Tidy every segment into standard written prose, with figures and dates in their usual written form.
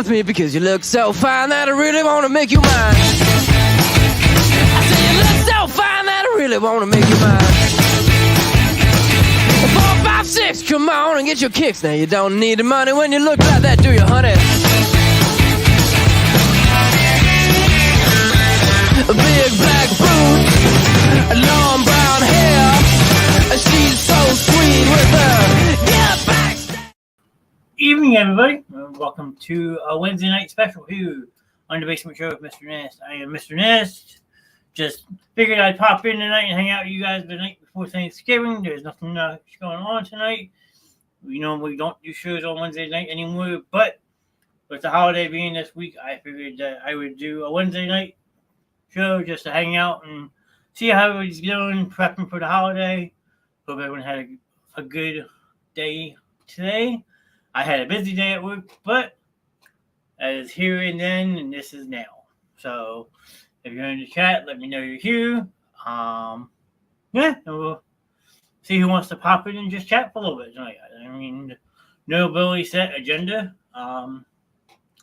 with me because you look so fine that I really want to make you mine. I say you look so fine that I really want to make you mine. 4, 5, 6, come on and get your kicks. Now you don't need the money when you look like that, do you, honey? Big black boots, long brown hair. She's so sweet with her. Get back. Evening, everybody. Welcome to a Wednesday night special here on the Basement Show with Mr. Knast. I am Mr. Knast. Just figured I'd pop in tonight and hang out with you guys the night before Thanksgiving. There's nothing much going on tonight. We normally don't do shows on Wednesday night anymore, but with the holiday being this week, I figured that I would do a Wednesday night show just to hang out and see how everybody's doing, prepping for the holiday. Hope everyone had a good day today. I had a busy day at work, but as here and then, and this is now. So if you're in the chat, let me know you're here. And we'll see who wants to pop in and just chat for a little bit tonight. I mean, no really set agenda.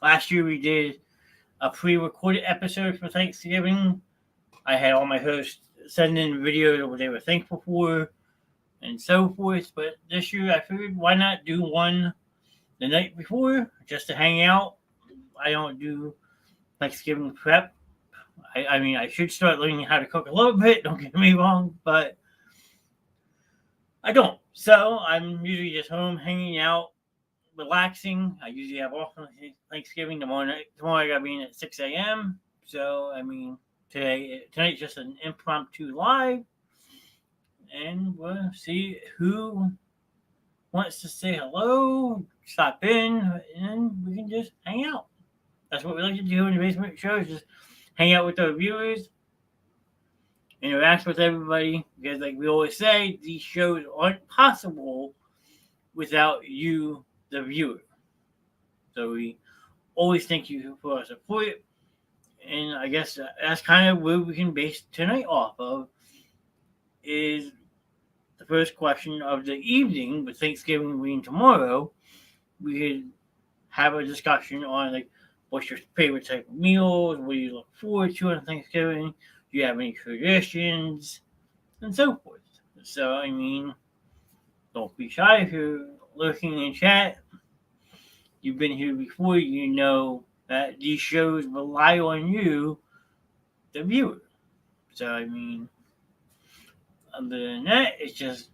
Last year we did a pre-recorded episode for Thanksgiving. I had all my hosts send in videos of what they were thankful for and so forth. But this year I figured why not do one the night before just to hang out. I don't do Thanksgiving prep. I mean, I should start learning how to cook a little bit, don't get me wrong, but I don't. So I'm usually just home hanging out, relaxing. I usually have off on Thanksgiving. Tomorrow I got to be in at 6 a.m. So, I mean, tonight's just an impromptu live. And we'll see who wants to say hello, stop in, and we can just hang out. That's what we like to do in the Basement Show, is just hang out with our viewers, interact with everybody, because like we always say, these shows aren't possible without you, the viewer. So we always thank you for our support, and I guess that's kind of where we can base tonight off of, is the first question of the evening, with Thanksgiving being tomorrow. We could have a discussion on, like, what's your favorite type of meals? What do you look forward to on Thanksgiving? Do you have any traditions? And so forth. So, I mean, don't be shy if you're lurking in chat. You've been here before. You know that these shows rely on you, the viewer. So, I mean, other than that, it's just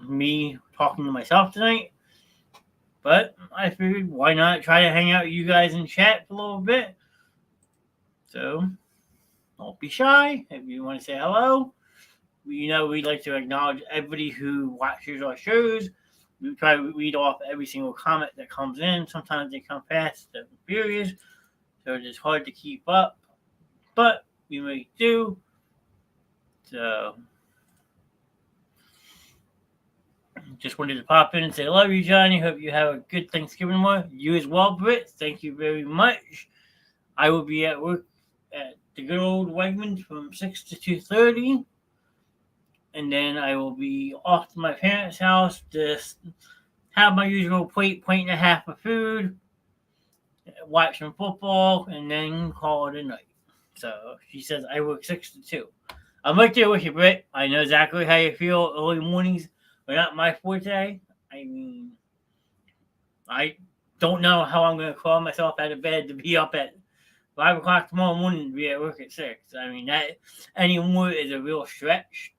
me talking to myself tonight. But I figured, why not try to hang out with you guys in chat for a little bit? So, don't be shy. If you want to say hello, we like to acknowledge everybody who watches our shows. We try to read off every single comment that comes in. Sometimes they come fast and furious, so it's hard to keep up. But we may do. So, just wanted to pop in and say, love you, Johnny. Hope you have a good Thanksgiving tomorrow. You as well, Britt. Thank you very much. I will be at work at the good old Wegmans from 6 to 2:30. And then I will be off to my parents' house to have my usual plate and a half of food, watch some football, and then call it a night. So she says I work 6 to 2. I'm right there with you, Britt. I know exactly how you feel. Early mornings are not my forte. I mean, I don't know how I'm going to crawl myself out of bed to be up at 5 o'clock tomorrow morning to be at work at 6. I mean, that anymore is a real stretch,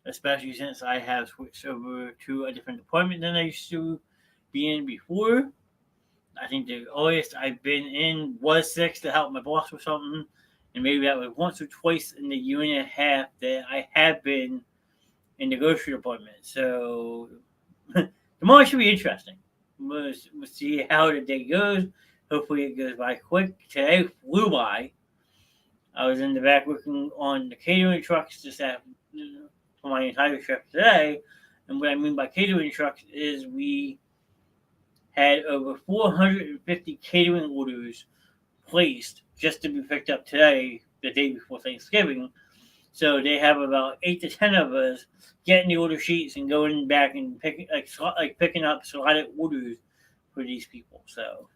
especially since I have switched over to a different department than I used to be in before. I think the earliest I've been in was 6 to help my boss with something, and maybe that was once or twice in the year and a half that I have been in the grocery department. So tomorrow should be interesting. We'll see how the day goes. Hopefully it goes by quick. Today flew by. I was in the back working on the catering trucks just for my entire trip today. And what I mean by catering trucks is we had over 450 catering orders placed just to be picked up today, the day before Thanksgiving. So they have about 8 to 10 of us getting the order sheets and going back and picking up slotted orders for these people. So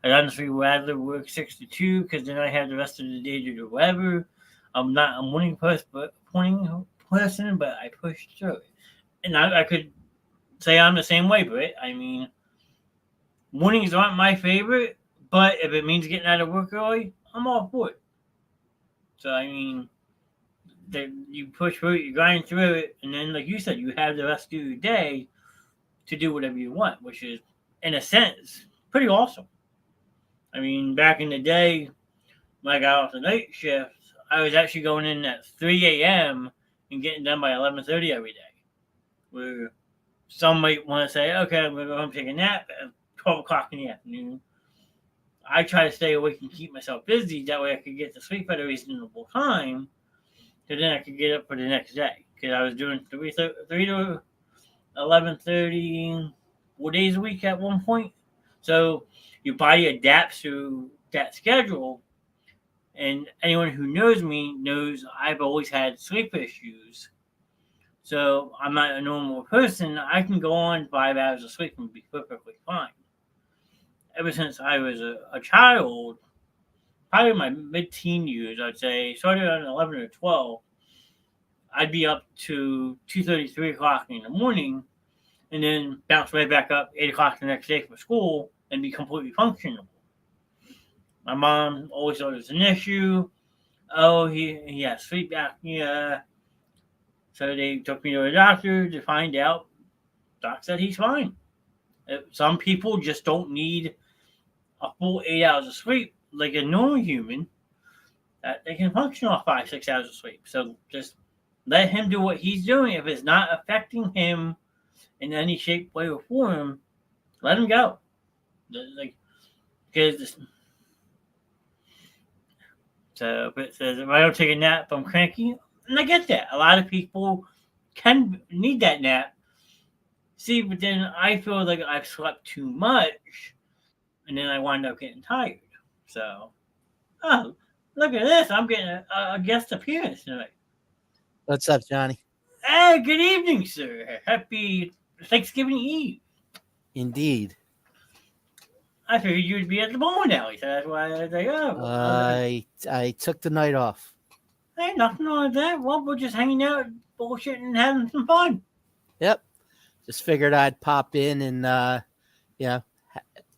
I'd honestly rather work 6 to 2 because then I have the rest of the day to do whatever. I'm not a morning person, but I push through it. And I could say I'm the same way, but I mean, mornings aren't my favorite, but if it means getting out of work early, I'm all for it. So, I mean, you push through it, you grind through it, and then, like you said, you have the rest of your day to do whatever you want, which is, in a sense, pretty awesome. I mean, back in the day, when I got off the night shift, I was actually going in at 3 a.m. and getting done by 11:30 every day. Where some might want to say, okay, I'm going to go home and take a nap at 12 o'clock in the afternoon. I try to stay awake and keep myself busy. That way I could get to sleep at a reasonable time. So then I could get up for the next day. Because I was doing 3 to 11:30, 4 days a week at one point. So your body adapts to that schedule. And anyone who knows me knows I've always had sleep issues. So I'm not a normal person. I can go on 5 hours of sleep and be perfectly fine. Ever since I was a child, probably my mid-teen years, I'd say, started at 11 or 12, I'd be up to 2:30, 3 o'clock in the morning, and then bounce right back up 8 o'clock the next day for school and be completely functional. My mom always thought it was an issue. Oh, he has sleep apnea. So they took me to a doctor to find out. Doc said he's fine. Some people just don't need a full 8 hours of sleep like a normal human. That they can function off 5, 6 hours of sleep. So just let him do what he's doing. If it's not affecting him in any shape, way, or form, let him go. Like, because so it says if I don't take a nap, I'm cranky. And I get that. A lot of people can need that nap. See, but then I feel like I've slept too much, and then I wind up getting tired. So, oh, look at this. I'm getting a guest appearance tonight. What's up, Johnny? Hey, good evening, sir. Happy Thanksgiving Eve. Indeed. I figured you'd be at the bowling alley, so that's why I was like, oh. I took the night off. Hey, nothing wrong with that. Well, we're just hanging out, bullshitting, and having some fun. Yep. Just figured I'd pop in and,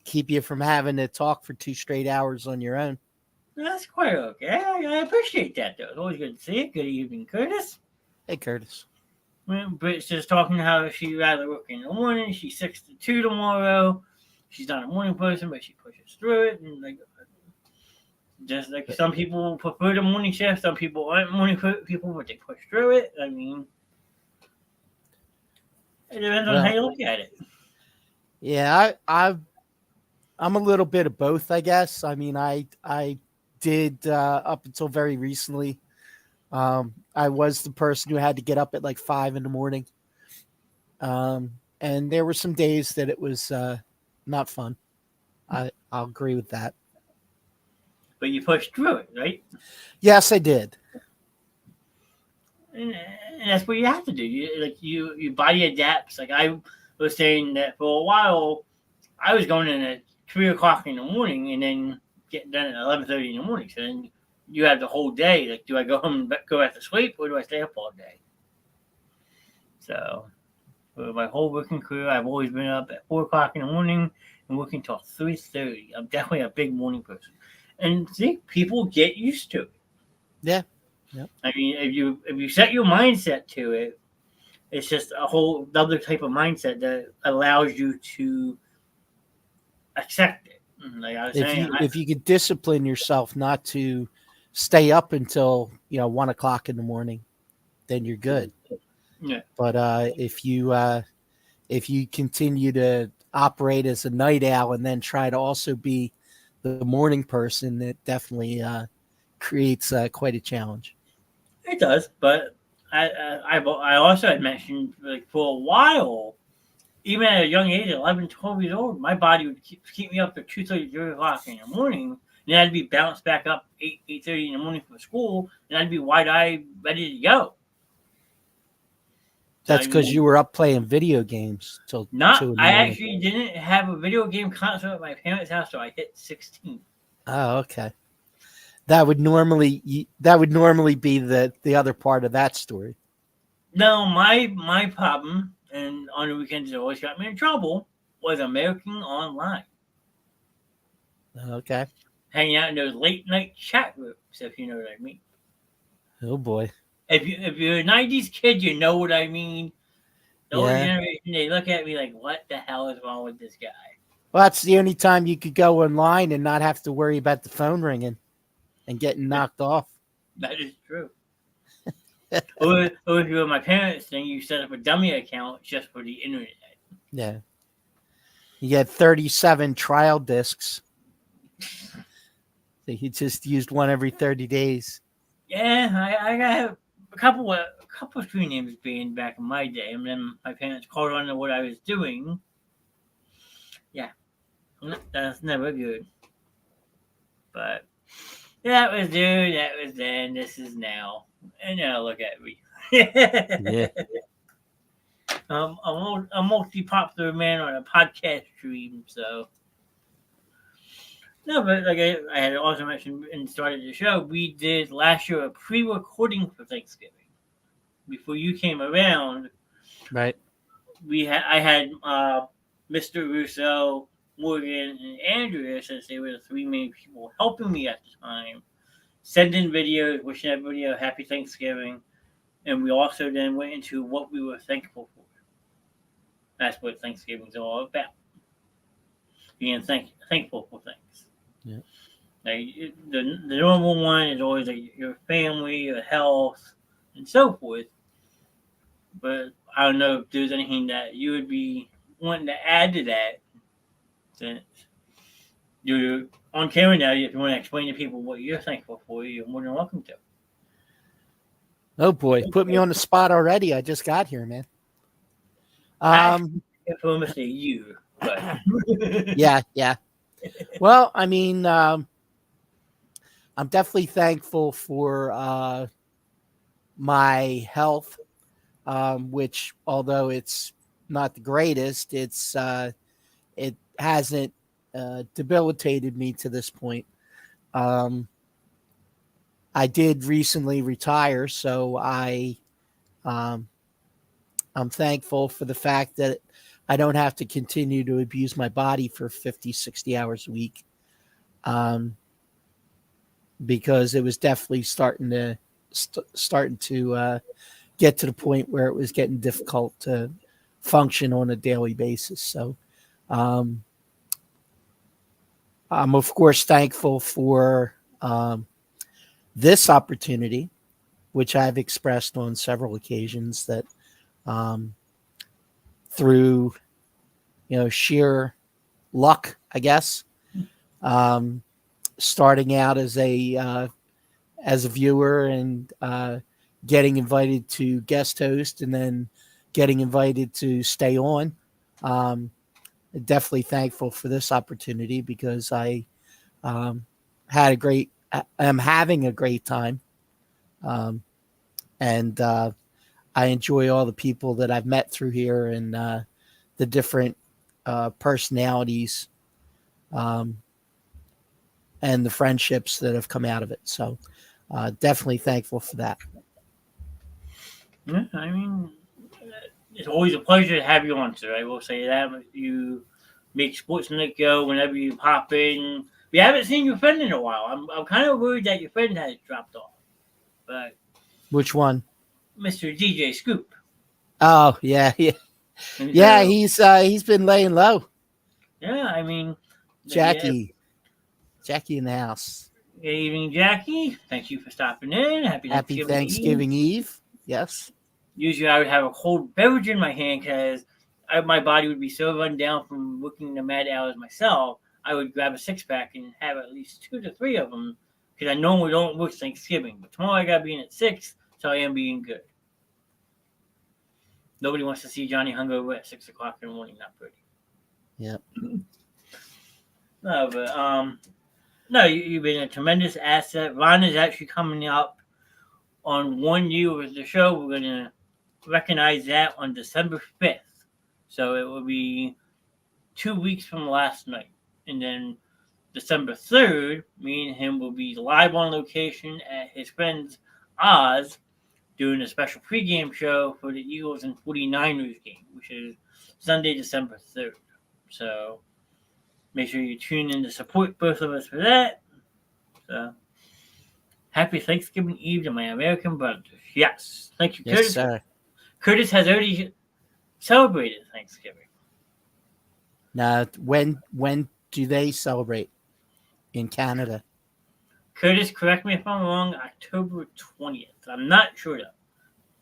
keep you from having to talk for 2 straight hours on your own. That's quite okay. I appreciate that, though. It's always good to see you. Good evening, Curtis. Hey, Curtis. Well, Britt's just talking how she'd rather work in the morning. She's 6 to 2 tomorrow. She's not a morning person, but she pushes through it. And just like some people prefer the morning shift, some people aren't morning people, but they push through it. I mean, it depends on how you look at it. Yeah, I'm a little bit of both, I guess. I mean, I did up until very recently. I was the person who had to get up at like 5 in the morning. And there were some days that it was not fun. I'll agree with that. But you pushed through it, right? Yes, I did. And that's what you have to do. Your body adapts. Like I was saying that for a while, I was going in at 3 o'clock in the morning and then getting done at 11:30 in the morning. So then you have the whole day. Like, do I go home and go back to sleep, or do I stay up all day? So for my whole working career, I've always been up at 4 o'clock in the morning and working till 3:30. I'm definitely a big morning person. And see, people get used to it. Yeah. Yep. I mean, if you set your mindset to it, it's just a whole other type of mindset that allows you to accept it. Like I was saying, if you could discipline yourself not to stay up until 1 o'clock in the morning, then you're good. Yeah. But if you continue to operate as a night owl and then try to also be the morning person, it definitely creates quite a challenge. It does, but I also had mentioned, like, for a while, even at a young age, 11, 12 years old, my body would keep me up to 2:30, 3 o'clock in the morning. Then I'd be bounced back up 8:30 in the morning for school, and I'd be wide-eyed, ready to go. That's because you were up playing video games till 2 in the I morning. actually didn't have a video game console at my parents' house, so I hit 16. Oh, okay. That would normally be the other part of that story. No, my problem, and on the weekends it always got me in trouble, was American Online. Okay. Hanging out in those late night chat groups, if you know what I mean. Oh boy. If you're a 90s kid, you know what I mean. The older Yeah. generation, they look at me like, what the hell is wrong with this guy? Well, that's the only time you could go online and not have to worry about the phone ringing and getting knocked off. That is true. or if you're my parents, then you set up a dummy account just for the internet. Yeah. You get 37 trial discs. So you just used one every 30 days. Yeah, I got a couple of screen names banned back in my day, and then my parents caught on to what I was doing. Yeah, that's never good. But that was then, that was then, this is now, and now look at me. Yeah. A multi-popular man on a podcast stream, so. No, but like I had also mentioned and started the show, we did last year a pre-recording for Thanksgiving. Before you came around, Right. I had Mr. Russo, Morgan, and Andrea, since they were the three main people helping me at the time, send in videos, wishing everybody a happy Thanksgiving, and we also then went into what we were thankful for. That's what Thanksgiving's all about. Being thankful for things. Yeah. Like the normal one is always like your family, your health, and so forth. But I don't know if there's anything that you would be wanting to add to that. Since you're on camera now, if you want to explain to people what you're thankful for, you're more than welcome to. Oh boy, put me on the spot already. I just got here, man. If I'm gonna say you, but Yeah. Well, I mean, I'm definitely thankful for my health, which, although it's not the greatest, it hasn't debilitated me to this point. I did recently retire, so I'm thankful for the fact that I don't have to continue to abuse my body for 50, 60 hours a week. Because it was definitely starting to get to the point where it was getting difficult to function on a daily basis. So I'm of course thankful for this opportunity, which I've expressed on several occasions, that through sheer luck, I guess, starting out as a viewer and getting invited to guest host and then getting invited to stay on. Definitely thankful for this opportunity because I am having a great time. And I enjoy all the people that I've met through here and the different personalities and the friendships that have come out of it. So definitely thankful for that. yeah, I mean, it's always a pleasure to have you on, sir. I will say that you make Sportsnet go whenever you pop in. We haven't seen your friend in a while. I'm kind of worried that your friend has dropped off, but Which one? Mr. DJ Scoop. Oh yeah. And Yeah, so, he's been laying low. yeah, I mean, Jackie in the house. Good evening, Jackie. Thank you for stopping in. Happy Thanksgiving Eve. Yes. Usually I would have a cold beverage in my hand because my body would be so run down from working the mad hours myself. I would grab a 6-pack and have at least 2 to 3 of them because I normally don't work Thanksgiving. But tomorrow I got to be in at 6, so I am being good. Nobody wants to see Johnny hungover at 6 o'clock in the morning. Not pretty. Yep. No, but no, you've been a tremendous asset. Ron is actually coming up on 1 year with the show. We're gonna recognize that on December 5th. So it will be 2 weeks from last night. And then December 3rd, me and him will be live on location at his friend's Oz doing a special pregame show for the Eagles and 49ers game, which is Sunday, December 3rd. So make sure you tune in to support both of us for that. So happy Thanksgiving Eve to my American brothers. Yes. Thank you, Yes, Curtis. sir. Curtis has already celebrated Thanksgiving. Now, when do they celebrate in Canada? Curtis, correct me if I'm wrong, October 20th. I'm not sure though.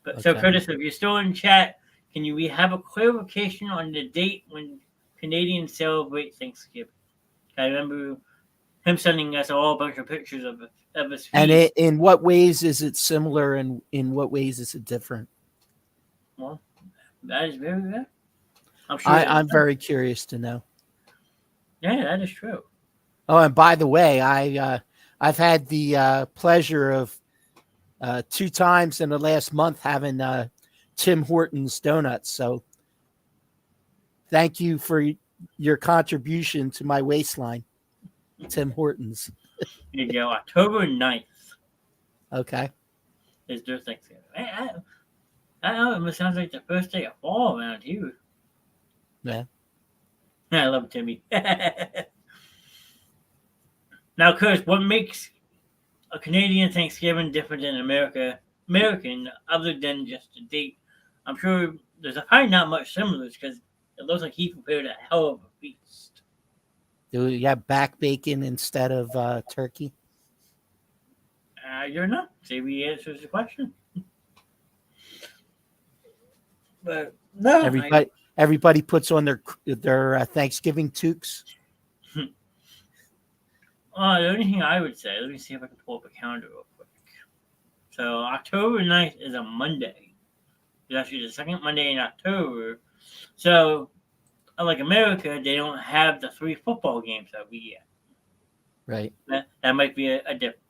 But so Okay. Curtis, if you're still in chat, can we have a clarification on the date when Canadians celebrate Thanksgiving? I remember him sending us all a bunch of pictures of his feast. And in what ways is it similar, and in what ways is it different? Well, that is very good. I'm sure. I'm very curious to know. Yeah, that is true. Oh, and by the way, I've had the pleasure of 2 times in the last month having Tim Hortons donuts. So thank you for your contribution to my waistline, Tim Hortons. Here you go. October 9th Okay. is their Thanksgiving. I don't know. It sounds like the first day of fall around here. Yeah. I love Timmy. Now, Chris, what makes a Canadian Thanksgiving different than American, other than just the date? I'm sure there's probably not much similar because it looks like he prepared a hell of a feast. Do you have back bacon instead of turkey? I don't know. Maybe he answers the question. But no, Everybody puts on their Thanksgiving toques. The only thing I would say, let me see if I can pull up a calendar real quick. So October 9th is a Monday. It's actually the second Monday in October. So, unlike America, they don't have the 3 football games that we get. Right. That might be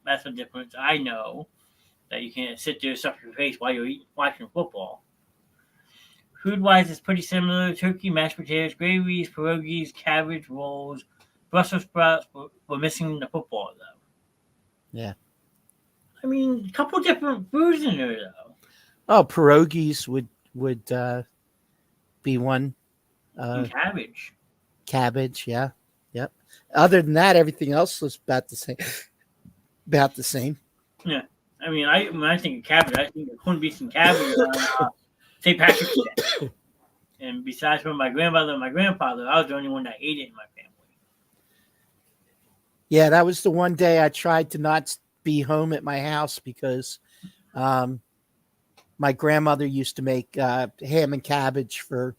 that's a difference. I know that you can't sit there and stuff your face while you're watching football. Food-wise, it's pretty similar. Turkey, mashed potatoes, gravies, pierogies, cabbage rolls, Brussels sprouts. We're missing the football, though. Yeah. I mean, a couple different foods in there, though. Oh, pierogies would be one. And cabbage. Cabbage, yeah. Yep. Other than that, everything else was about the same. About the same. Yeah. I mean, when I think of cabbage, I think of corned beef and cabbage on St. Patrick's Day. And besides from my grandmother and my grandfather, I was the only one that ate it in my family. Yeah, that was the one day I tried to not be home at my house because my grandmother used to make ham and cabbage for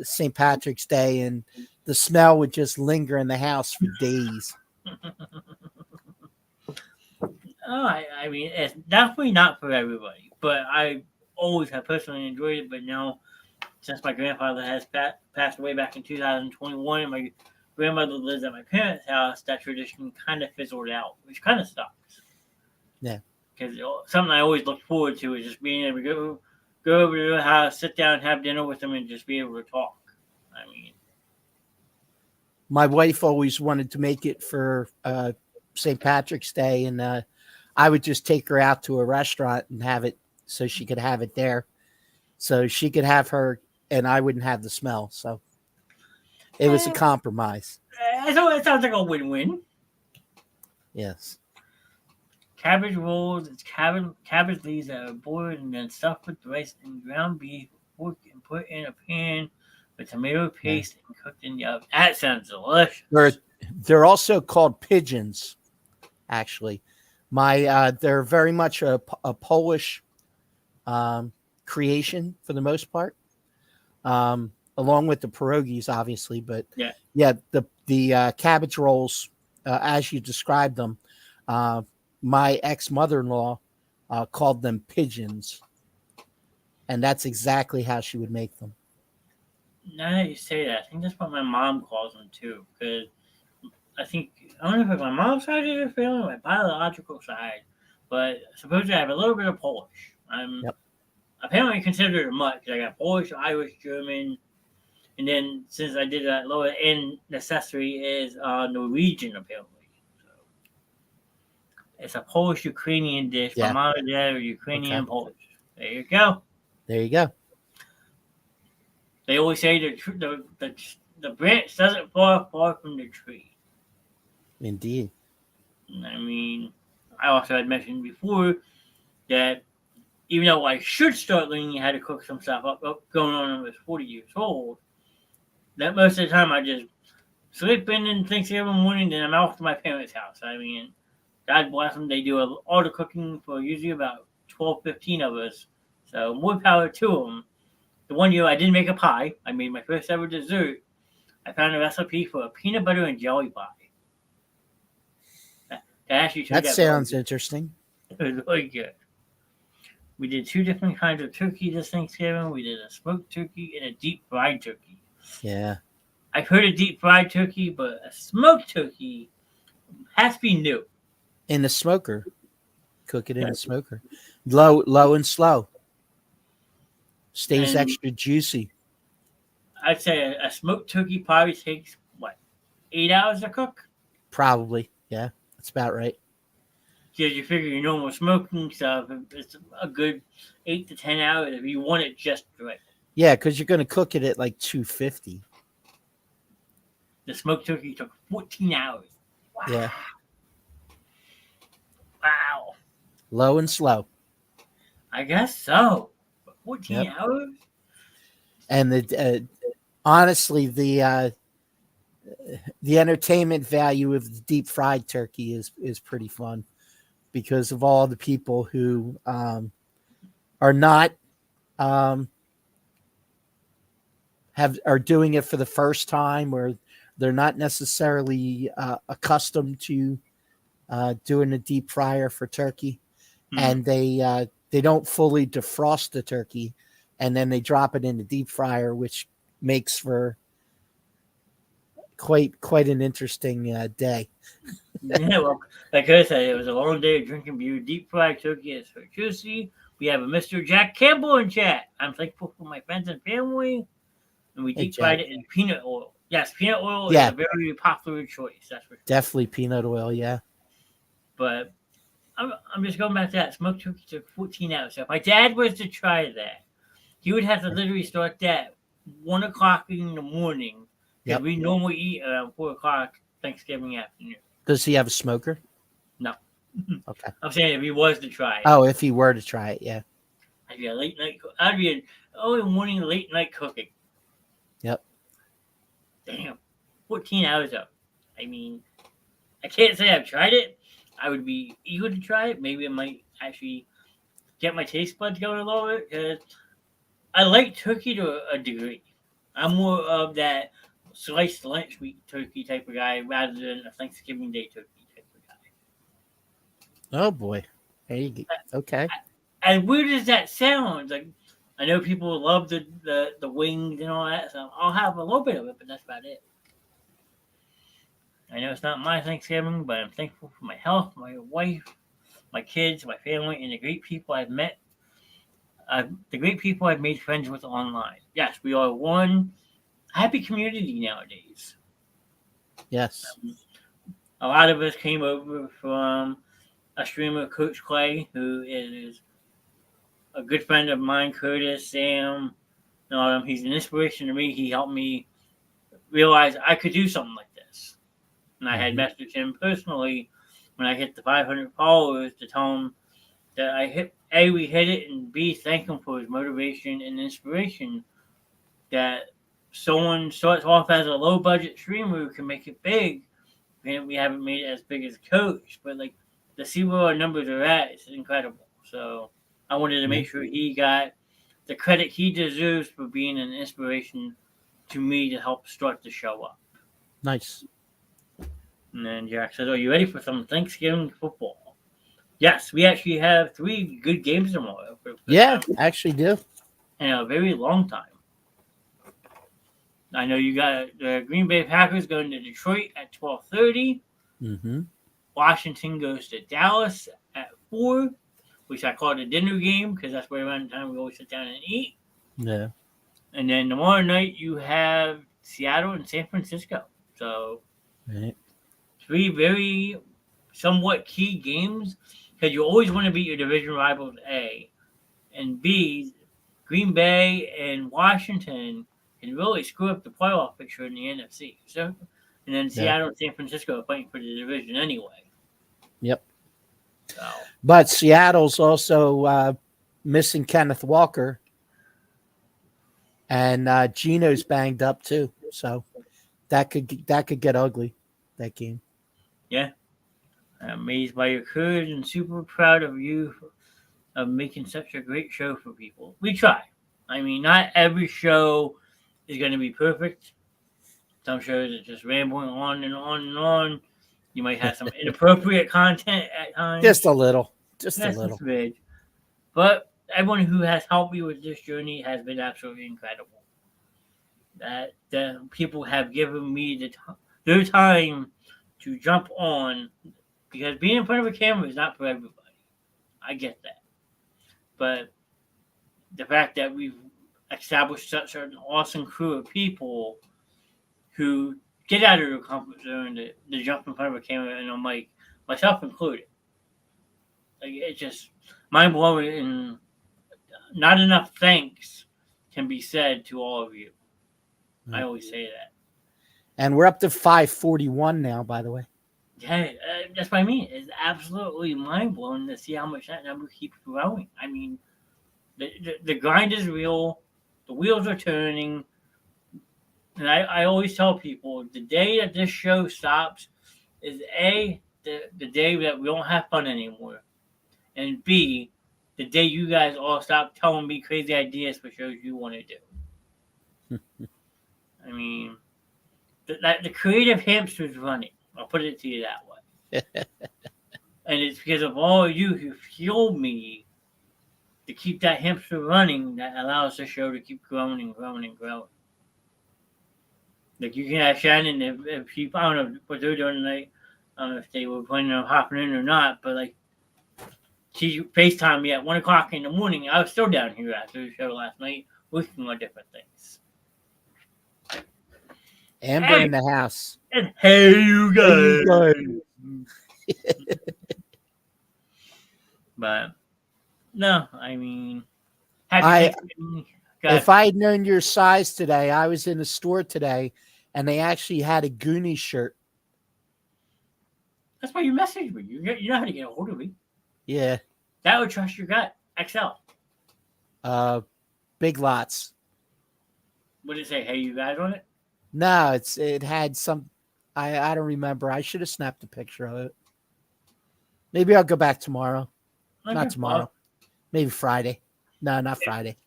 St. Patrick's Day, and the smell would just linger in the house for days. I mean, it's definitely not for everybody, but I always have personally enjoyed it. But now, since my grandfather has passed away back in 2021, and my grandmother lives at my parents' house, that tradition kind of fizzled out, which kind of sucks. Yeah. Because something I always look forward to is just being able to go over to their house, sit down, have dinner with them, and just be able to talk. I mean, my wife always wanted to make it for St. Patrick's Day, and I would just take her out to a restaurant and have it so she could have it there. So she could have her, and I wouldn't have the smell. So it was a compromise. So it sounds like a win-win. Yes. Cabbage rolls, it's cabbage leaves that are boiled and then stuffed with rice and ground beef, pork, and put in a pan with tomato paste and cooked in the oven. That sounds delicious. They're also called pigeons, actually. They're very much a Polish creation for the most part, along with the pierogies, obviously. But the cabbage rolls, as you described them, my ex-mother-in-law called them pigeons, and that's exactly how she would make them. Now that you say that, I think that's what my mom calls them too. Because I don't know if it's my mom's side of the family or my biological side, but supposedly I have a little bit of Polish. I'm apparently considered a mutt because I got Polish, Irish, German, and then since I did that lower end accessory is Norwegian apparently. So it's a Polish Ukrainian dish. My Yeah. mom and dad are Ukrainian Okay. Polish. There you go. There you go. They always say the branch doesn't fall far from the tree. Indeed. I mean, I also had mentioned before that even though I should start learning how to cook some stuff up going on almost 40 years old, that most of the time I just sleep in Thanksgiving morning, then I'm off to my parents' house. I mean, God bless them. They do all the cooking for usually about 12, 15 of us. So more power to them. The one year I did make a pie. I made my first ever dessert. I found a recipe for a peanut butter and jelly pie. That actually turned That out sounds really interesting. good. It was really good. We did 2 different kinds of turkey this Thanksgiving. We did a smoked turkey and a deep fried turkey. Yeah. I've heard of deep fried turkey, but a smoked turkey has to be new. In the smoker. Cook it in the smoker. Low and slow. Stays And extra juicy. I'd say a smoked turkey probably takes, 8 hours to cook? Probably. Yeah. That's about right. Because you figure your normal smoking stuff, it's a good 8 to 10 hours if you want it just right. Yeah, because you're going to cook it at like 250. The smoked turkey took 14 hours. Wow. Yeah. Wow. Low and slow. I guess so. 14 hours? And honestly, the entertainment value of the deep fried turkey is pretty fun because of all the people who are not are doing it for the first time, or they're not necessarily accustomed to doing a deep fryer for turkey, and they don't fully defrost the turkey, and then they drop it in the deep fryer, which makes for quite an interesting day. Yeah, well, like I said, it was a long day of drinking beer. Deep fried turkey is so juicy. We have a Mr. Jack Campbell in chat. I'm thankful for my friends and family. And we Hey, deep fried Jack. it in peanut oil. Yes, peanut oil Yeah. is a very popular choice. That's for sure. Definitely peanut oil, yeah. But I'm just going back to that. Smoked turkey took 14 hours. So if my dad was to try that, he would have to literally start that 1 o'clock in the morning. Because Yep. we normally eat around 4 o'clock Thanksgiving afternoon. Does he have a smoker? No. Okay. I'm saying if he was to try it. Oh, if he were to try it, yeah. I'd be a late night. I'd be an early morning, late night cooking. Yep. Damn, 14 hours up. I mean, I can't say I've tried it. I would be eager to try it. Maybe it might actually get my taste buds going a little bit because I like turkey to a degree. I'm more of that sliced lunch meat turkey type of guy rather than a Thanksgiving Day turkey type of guy. Oh boy. There you go. Okay. As weird as that sounds, like I know people love the wings and all that, so I'll have a little bit of it, but that's about it. I know it's not my Thanksgiving, but I'm thankful for my health, my wife, my kids, my family, and the great people I've met. The great people I've made friends with online. Yes, we are one happy community nowadays. Yes. A lot of us came over from a streamer, Coach Clay, who is a good friend of mine, Curtis, Sam. He's an inspiration to me. He helped me realize I could do something like this. And I had messaged him personally when I hit the 500 followers to tell him that we hit it, and B, thank him for his motivation and inspiration that someone starts off as a low budget streamer who can make it big. And we haven't made it as big as Coach, but like to see where our numbers are at, it's incredible. So I wanted to make sure he got the credit he deserves for being an inspiration to me to help start the show up. Nice. And then Jack says, "Are you ready for some Thanksgiving football?" Yes, we actually have 3 good games tomorrow. Yeah, actually do. In a very long time. I know you got the Green Bay Packers going to Detroit at 12:30. Mm-hmm. Washington goes to Dallas at 4. which I call the dinner game because that's where around the time we always sit down and eat. Yeah. And then tomorrow night you have Seattle and San Francisco. So Right. 3 very somewhat key games because you always want to beat your division rivals A. And B, Green Bay and Washington can really screw up the playoff picture in the NFC. So, and then Yeah. Seattle and San Francisco are fighting for the division anyway. Yep. So, But Seattle's also missing Kenneth Walker, and Gino's banged up too. So that could get ugly. That game. yeah. I'm amazed by your courage and super proud of you of making such a great show for people. We try. I mean, not every show is going to be perfect. Some shows are just rambling on and on and on. You might have some inappropriate content at times. Just a little. Just a That's little. smidge. But everyone who has helped me with this journey has been absolutely incredible. That the people have given me their time to jump on because being in front of a camera is not for everybody. I get that. But the fact that we've established such an awesome crew of people who get out of their comfort zone to jump in front of a camera and on mic, myself included. Like, it's just mind blowing, and not enough thanks can be said to all of you. I always say that. And we're up to 541 now, by the way. Yeah, that's what I mean. It's absolutely mind blowing to see how much that number keeps growing. I mean, the grind is real. The wheels are turning. And I always tell people the day that this show stops is A, the day that we don't have fun anymore. And B, the day you guys all stop telling me crazy ideas for shows you want to do. I mean, the creative hamster's running. I'll put it to you that way. And it's because of all of you who fueled me to keep that hamster running that allows the show to keep growing and growing and growing. Like, you can ask Shannon if she, I don't know what they're doing tonight. I don't know if they were planning on hopping in or not, but like, she FaceTimed me at 1 o'clock in the morning. I was still down here after the show last night working on different things. Amber in the house. And hey, you guys. But no, I mean, happy Thanksgiving. If I had known your size today, I was in the store today, and they actually had a Goonie shirt. That's why you messaged me. You know how to get a hold of me. Yeah. That would trust your gut. XL. Big Lots. What did it say? Hey, you guys on it? No, it had some. I don't remember. I should have snapped a picture of it. Maybe I'll go back tomorrow. Okay, Not tomorrow. well, Maybe Friday. No, not Friday.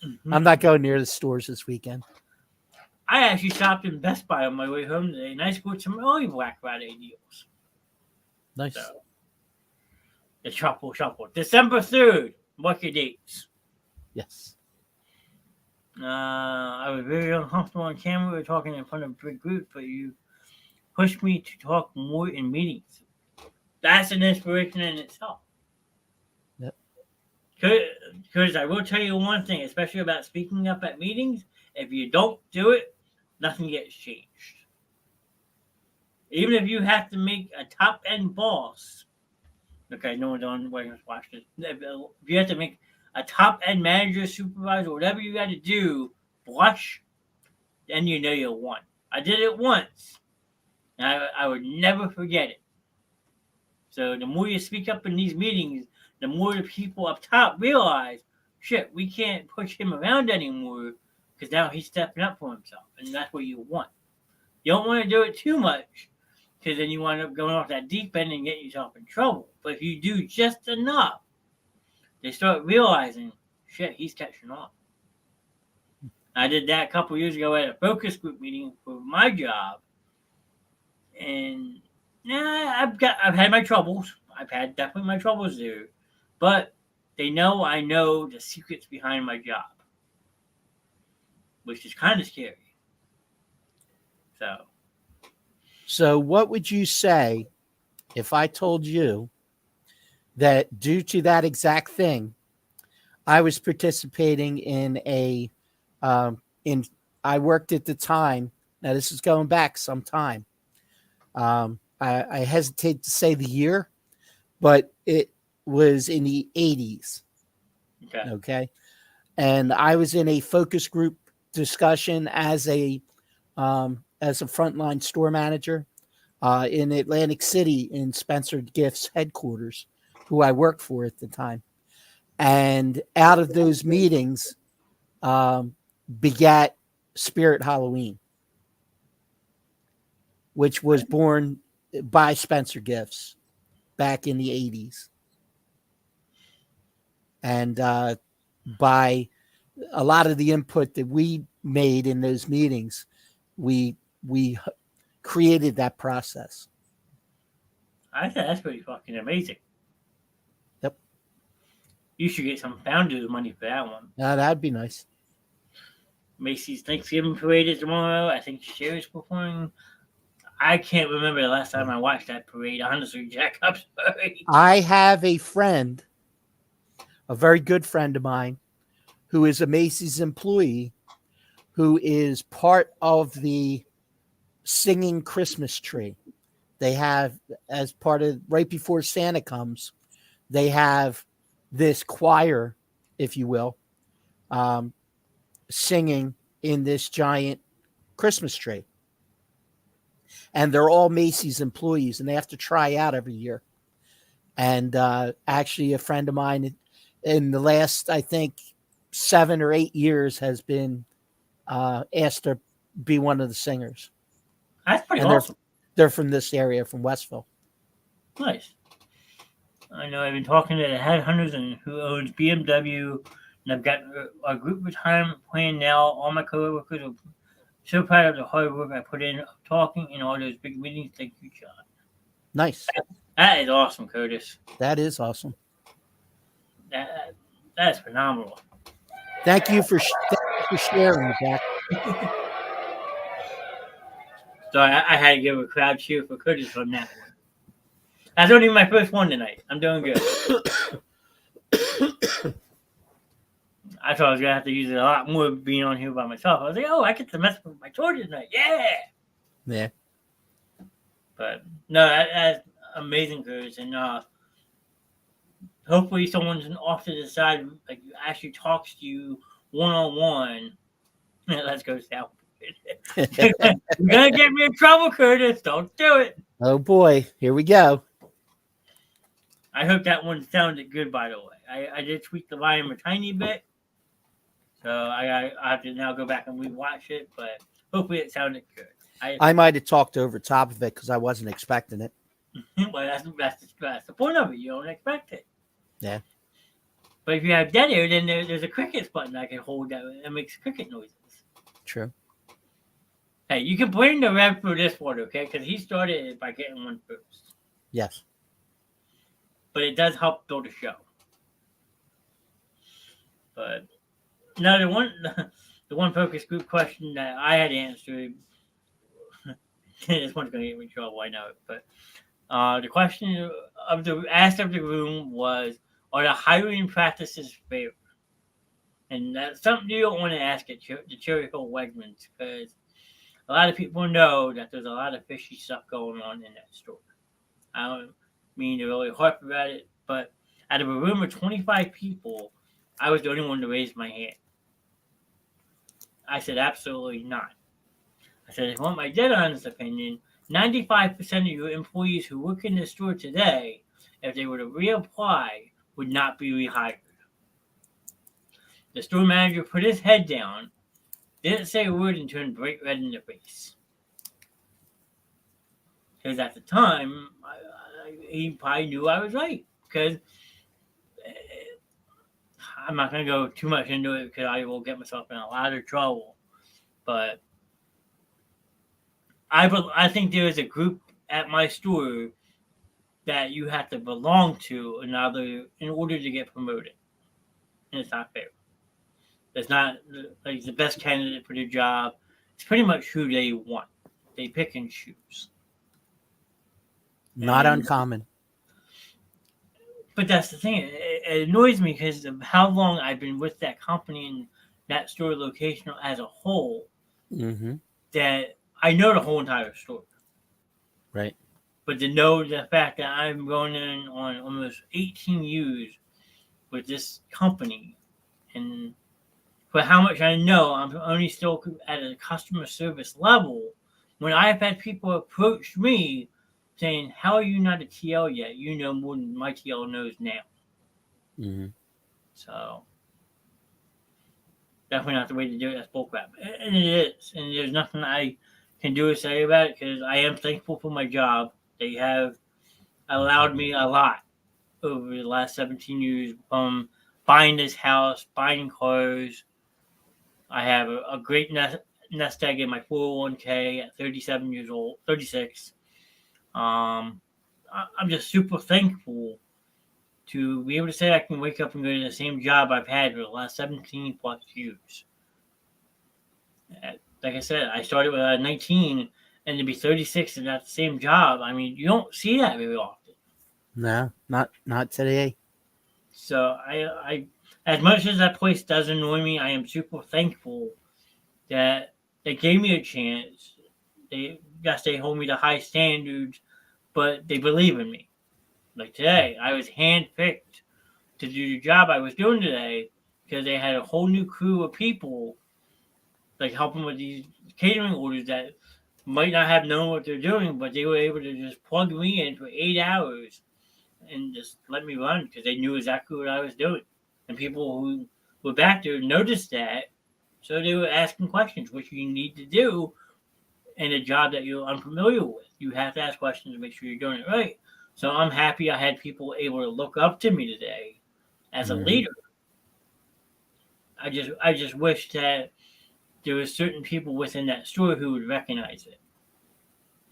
mhm. I'm not going near the stores this weekend. I actually stopped in Best Buy on my way home today, and I scored some early Black Friday deals. Nice. So, the shuffle. December 3rd. Mark your dates. Yes. I was very uncomfortable on camera. We were talking in front of a big group, but you pushed me to talk more in meetings. That's an inspiration in itself. Yep. Because I will tell you one thing, especially about speaking up at meetings. If you don't do it, nothing gets changed. Even if you have to make a top-end boss. Okay, no one's on watch this. If you have to make a top-end manager, supervisor, whatever you got to do, blush, then you know you won. I did it once, and I would never forget it. So the more you speak up in these meetings, the more the people up top realize, shit, we can't push him around anymore because now he's stepping up for himself, and that's what you want. You don't want to do it too much because then you wind up going off that deep end and getting yourself in trouble. But if you do just enough, they start realizing, shit, he's catching on. I did that a couple years ago at a focus group meeting for my job, and I've had my troubles. I've had definitely my troubles there, but they know I know the secrets behind my job, which is kind of scary. So what would you say if I told you that due to that exact thing, I was participating in I worked at the time. Now, this is going back some time. I hesitate to say the year, but it was in the 80s. Okay. Okay. And I was in a focus group discussion as a frontline store manager in Atlantic City in Spencer Gifts headquarters, who I worked for at the time. And out of those meetings begat Spirit Halloween, which was born by Spencer Gifts back in the 80s. And by a lot of the input that we made in those meetings, we created that process. I think that's pretty fucking amazing. Yep. You should get some founders money for that one. That'd be nice. Macy's Thanksgiving Parade is tomorrow. I think Sherry's performing. I can't remember the last time I watched that parade. Honestly, Jack, I'm sorry. I have a friend, a very good friend of mine, who is a Macy's employee, who is part of the singing Christmas tree. They have, as part of, right before Santa comes, they have this choir, if you will, singing in this giant Christmas tree. And they're all Macy's employees, and they have to try out every year. And actually, a friend of mine in the last, I think, 7 or 8 years has been asked to be one of the singers. That's pretty And awesome. They're from this area, from Westville. Nice. I know I've been talking to the headhunters and who owns BMW, and I've got a group retirement plan now. All my coworkers are so proud of the hard work I put in talking in all those big meetings. Thank you, John. Nice. That is awesome, Curtis. That is awesome. That's phenomenal. Thank you for sharing, Jack. So I had to give a crowd cheer for Curtis on that one. That's only my first one tonight. I'm doing good. I thought I was going to have to use it a lot more being on here by myself. I was like, oh, I get to mess with my tour tonight. Yeah. Yeah. But no, that's amazing, Curtis. And hopefully someone's off to the side, like, actually talks to you one-on-one. Let's go south. You're going to get me in trouble, Curtis. Don't do it. Oh, boy. Here we go. I hope that one sounded good, by the way. I did tweak the volume a tiny bit. So I have to now go back and rewatch it, but hopefully it sounded good. I might have talked over top of it because I wasn't expecting it. Well, that's the point of it. You don't expect it. Yeah. But if you have dead air, then there's a crickets button I can hold that makes cricket noises. True. Hey, you can blame the Rev for this one, okay? Because he started it by getting one first. Yes. But it does help build a show. But no, the one focus group question that I had answered, this one's going to get me in trouble, I know it. But the question asked of the room was, are the hiring practices fair? And that's something you don't want to ask at the Cherry Hill Wegmans, because a lot of people know that there's a lot of fishy stuff going on in that store. I don't mean to really harp about it, but out of a room of 25 people, I was the only one to raise my hand. I said, absolutely not. I said, if you want my dead honest opinion, 95% of your employees who work in the store today, if they were to reapply, would not be rehired. The store manager put his head down, didn't say a word, and turned bright red in the face. Because at the time, he probably knew I was right. Because I'm not going to go too much into it because I will get myself in a lot of trouble. But I think there is a group at my store that you have to belong to in order to get promoted. And it's not fair. It's not like the best candidate for the job. It's pretty much who they want. They pick and choose. Not uncommon. But that's the thing. It annoys me because of how long I've been with that company and that store location as a whole. Mm-hmm. That I know the whole entire store. Right. But to know the fact that I'm going in on almost 18 years with this company, and for how much I know, I'm only still at a customer service level. When I've had people approach me saying, "How are you not a TL yet? You know more than my TL knows now." Mm-hmm. So definitely not the way to do it. That's bullcrap, and it is. And there's nothing I can do or say about it because I am thankful for my job. They have allowed me a lot over the last 17 years from buying this house, buying cars. I have a great nest egg in my 401k at 37 years old, 36. I'm just super thankful to be able to say I can wake up and go to the same job I've had for the last 17 plus years. Like I said, I started when I was 19, and to be 36 and at the same job, I mean, you don't see that very often. No, not today. So I as much as that place does annoy me, I am super thankful that they gave me a chance. They Yes, they hold me to high standards, but they believe in me. Like today, I was handpicked to do the job I was doing today because they had a whole new crew of people like helping with these catering orders that might not have known what they're doing, but they were able to just plug me in for 8 hours and just let me run because they knew exactly what I was doing. And people who were back there noticed that, so they were asking questions, which you need to do in a job that you're unfamiliar with. You have to ask questions to make sure you're doing it right. So I'm happy I had people able to look up to me today as a Mm-hmm. leader. I just wish that there were certain people within that store who would recognize it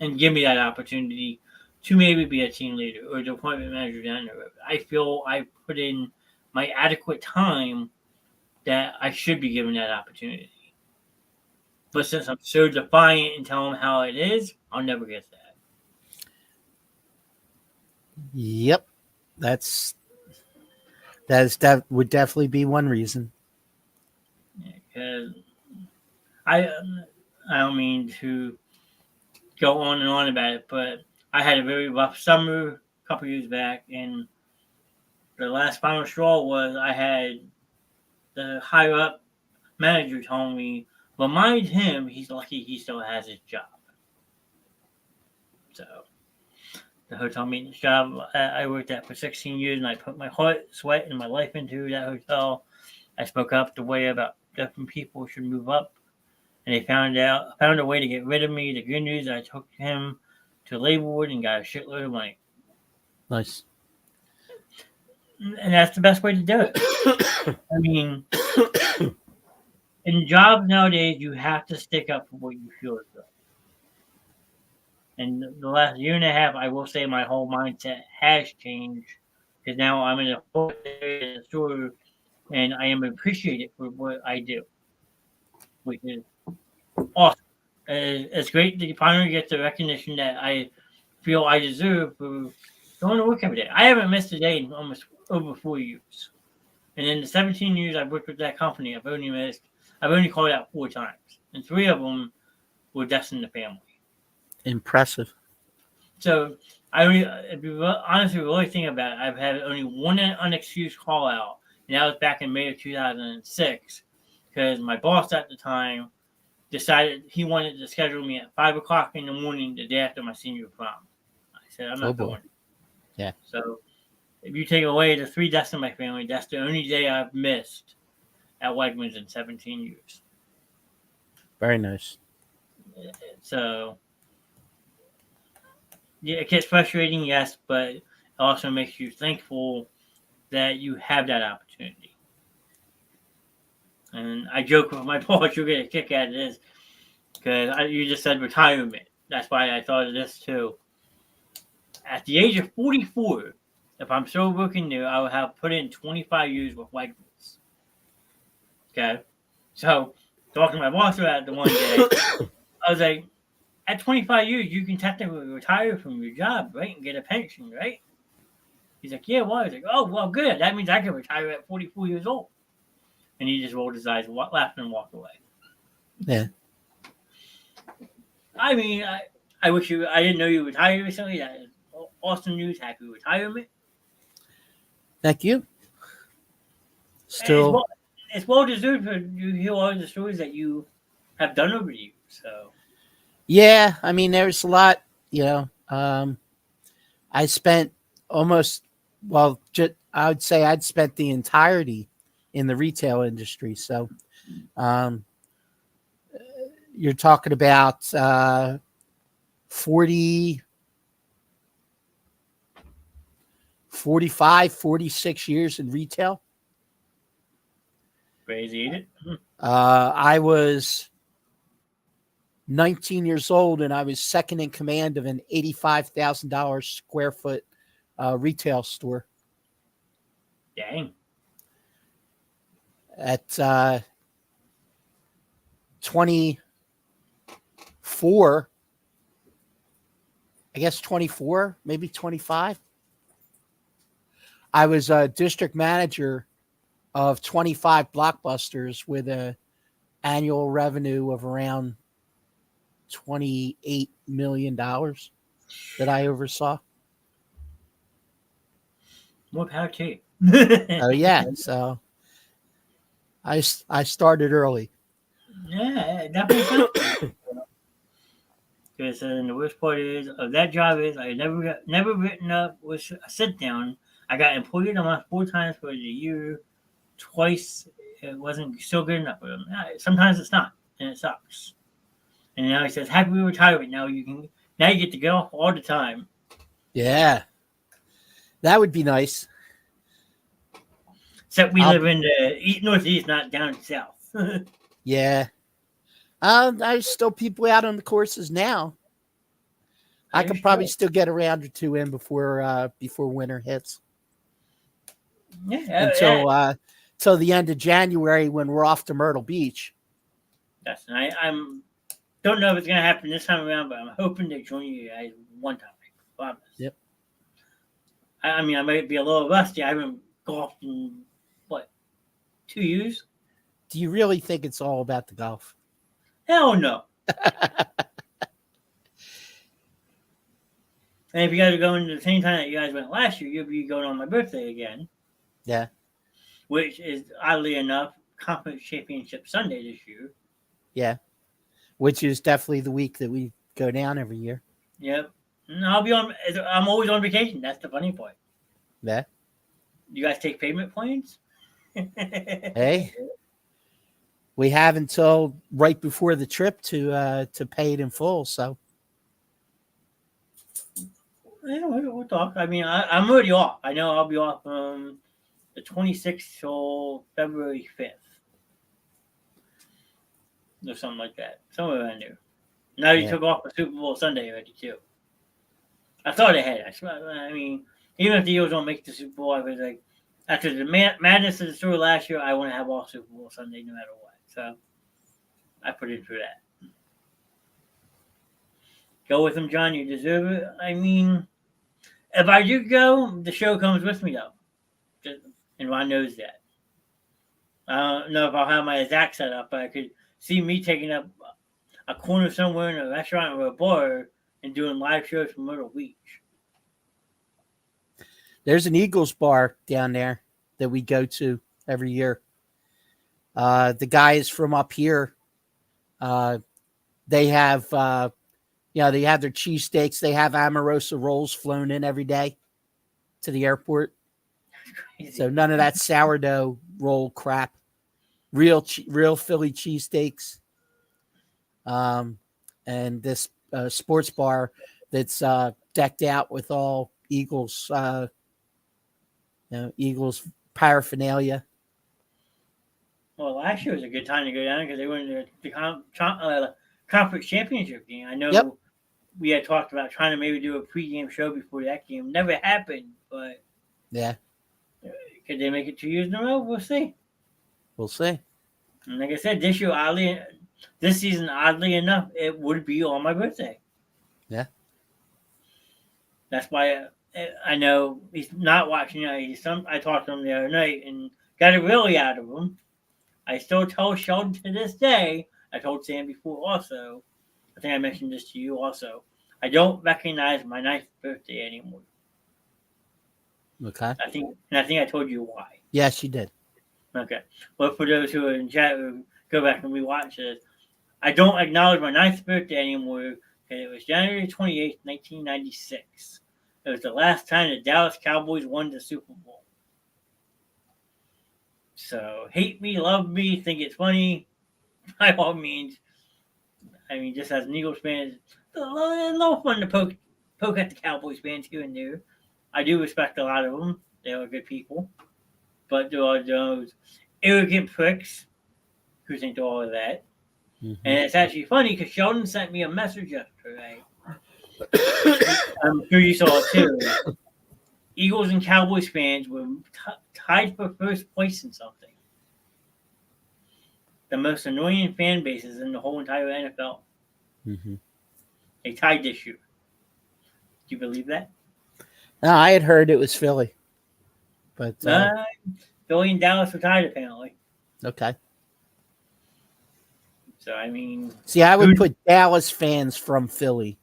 and give me that opportunity to maybe be a team leader or department manager down the road. I feel I put in my adequate time that I should be given that opportunity. But since I'm so defiant and tell them how it is, I'll never get that. Yep. That's that would definitely be one reason. Because I, I don't mean to go on and on about it, but I had a very rough summer a couple years back, and the last final straw was I had the higher up manager told me, remind him he's lucky he still has his job. So the hotel maintenance job I worked at for 16 years, and I put my heart, sweat, and my life into that hotel. I spoke up the way about different people should move up, and they found a way to get rid of me. The good news, I took him to labor board and got a shitload of money, Nice. and that's the best way to do it. I mean, in jobs nowadays, you have to stick up for what you feel is right. And the last year and a half, I will say my whole mindset has changed because now I'm in a whole area in the store and I am appreciated for what I do, which is awesome. It's great to finally get the recognition that I feel I deserve for going to work every day. I haven't missed a day in almost over 4 years. And in the 17 years I've worked with that company, I've only called out 4 times. And 3 of them were destined to family. Impressive. So if you honestly really think about it, I've had only one unexcused call out, and that was back in May of 2006, because my boss at the time decided he wanted to schedule me at 5 o'clock in the morning the day after my senior prom. I said I'm Oh not boy. going. Yeah. So if you take away the 3 deaths in my family, that's the only day I've missed at Wegmans in 17 years. Very nice. So yeah, it gets frustrating, yes, but it also makes you thankful that you have that opportunity. And I joke with my boss, you'll get a kick out of this because you just said retirement. That's why I thought of this too. At the age of 44, if I'm still working there, I will have put in 25 years with Wegmans. Okay, so talking to my boss about the one day, I was like, at 25 years, you can technically retire from your job, right, and get a pension, right? He's like, yeah, why? I was like, oh, well, good. That means I can retire at 44 years old. And he just rolled his eyes, laughed, and walked away. Yeah. I mean, I wish you. I didn't know you retired recently. That is awesome news. Happy retirement. Thank you. And Still, it's well deserved for you hear all the stories that you have done over the years. So yeah. I mean, there's a lot. I spent almost, well, I would say I'd spent the entirety in the retail industry. So, um, you're talking about 40, 45, 46 years in retail. crazy, ain't it? I was 19 years old and I was second in command of an $85,000 square foot retail store. Dang. At 24, I guess 24, maybe 25. I was a district manager of 25 Blockbusters with a annual revenue of around $28 million that I oversaw. More power to you. Oh yeah, so I started early. Yeah, definitely. Because the worst part is of that job is I never written up with a sit down. I got employed almost 4 times for the year. Twice it wasn't still good enough for them. Sometimes it's not, and it sucks. And now he says, "Happy retirement." Now you get to get off all the time. Yeah, that would be nice. Except we live in the northeast, not down south. Yeah. There's still people out on the courses now. I could probably still get a round or two in before winter hits. Yeah, until the end of January when we're off to Myrtle Beach. That's nice. I'm don't know if it's gonna happen this time around, but I'm hoping to join you guys one time. I promise. Yep. I mean, I might be a little rusty. I haven't golfed in 2 years. Do you really think it's all about the golf? Hell no. And if you guys are going to the same time that you guys went last year, you'll be going on my birthday again. Yeah. Which is, oddly enough, Conference Championship Sunday this year. Yeah. Which is definitely the week that we go down every year. Yep. And I'm always on vacation. That's the funny part. Yeah. You guys take payment plans? Hey. We have until right before the trip to pay it in full, so. Yeah, we'll talk. I mean, I'm already off. I know I'll be off from the 26th till February 5th. Or something like that. Somewhere around there. Now you took off for Super Bowl Sunday already, too. I thought ahead. I mean, even if the Eagles don't make the Super Bowl, I was like, after the madness of the story last year, I want to have off Super Bowl Sunday no matter what. So I put in for that. Go with them, John. You deserve it. I mean, if I do go, the show comes with me, though. And Ron knows that. I don't know if I'll have my exact setup, but I could see me taking up a corner somewhere in a restaurant or a bar and doing live shows from Myrtle Beach. There's an Eagles bar down there that we go to every year. The guys from up here, they have their cheesesteaks. They have Amorosa rolls flown in every day to the airport. So none of that sourdough roll crap. Real Philly cheesesteaks. And this sports bar that's decked out with all Eagles, Eagles paraphernalia. Well, last year was a good time to go down because they went to the conference championship game. I know we had talked about trying to maybe do a pregame show before that game. Never happened, but yeah, could they make it 2 years in a row? We'll see. We'll see. And like I said, this season, oddly enough, it would be on my birthday. Yeah. That's why I know he's not watching it. I talked to him the other night and got it really out of him. I still tell Sheldon to this day. I told Sam before also. I think I mentioned this to you also. I don't recognize my 9th birthday anymore. Okay. I think I told you why. Yes, you did. Okay. Well, for those who are in chat who go back and rewatch this, I don't acknowledge my 9th birthday anymore because it was January 28th, 1996. It was the last time the Dallas Cowboys won the Super Bowl. So, hate me, love me, think it's funny, by all means. I mean, just as an Eagles fan, it's a little fun to poke at the Cowboys fans here and there. I do respect a lot of them. They are good people. But there are those arrogant pricks who think all of that. Mm-hmm. And it's actually funny because Sheldon sent me a message yesterday. I'm sure you saw it too. Eagles and Cowboys fans were tied for first place in something. The most annoying fan bases in the whole entire NFL. Mm-hmm. They tied this year. Do you believe that? No, I had heard it was Philly. But Philly and Dallas were tied apparently. Okay. So I mean, see, I would put Dallas fans from Philly.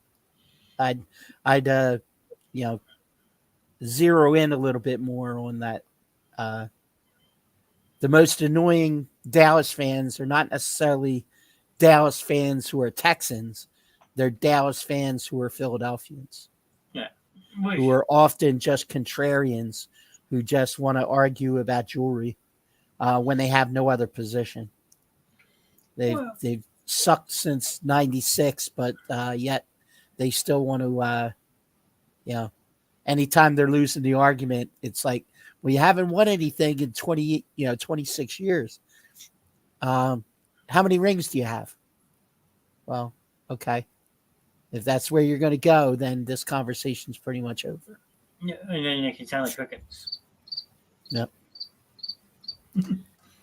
I'd zero in a little bit more on that. The most annoying Dallas fans are not necessarily Dallas fans who are Texans. They're Dallas fans who are Philadelphians. Yeah. Who are often just contrarians who just want to argue about jewelry when they have no other position. They've sucked since '96, but yet they still want to, anytime they're losing the argument, it's like, well, you haven't won anything in 26 years. How many rings do you have? Well, okay. If that's where you're going to go, then this conversation's pretty much over. Yeah, and then it can sound like crickets. Yep.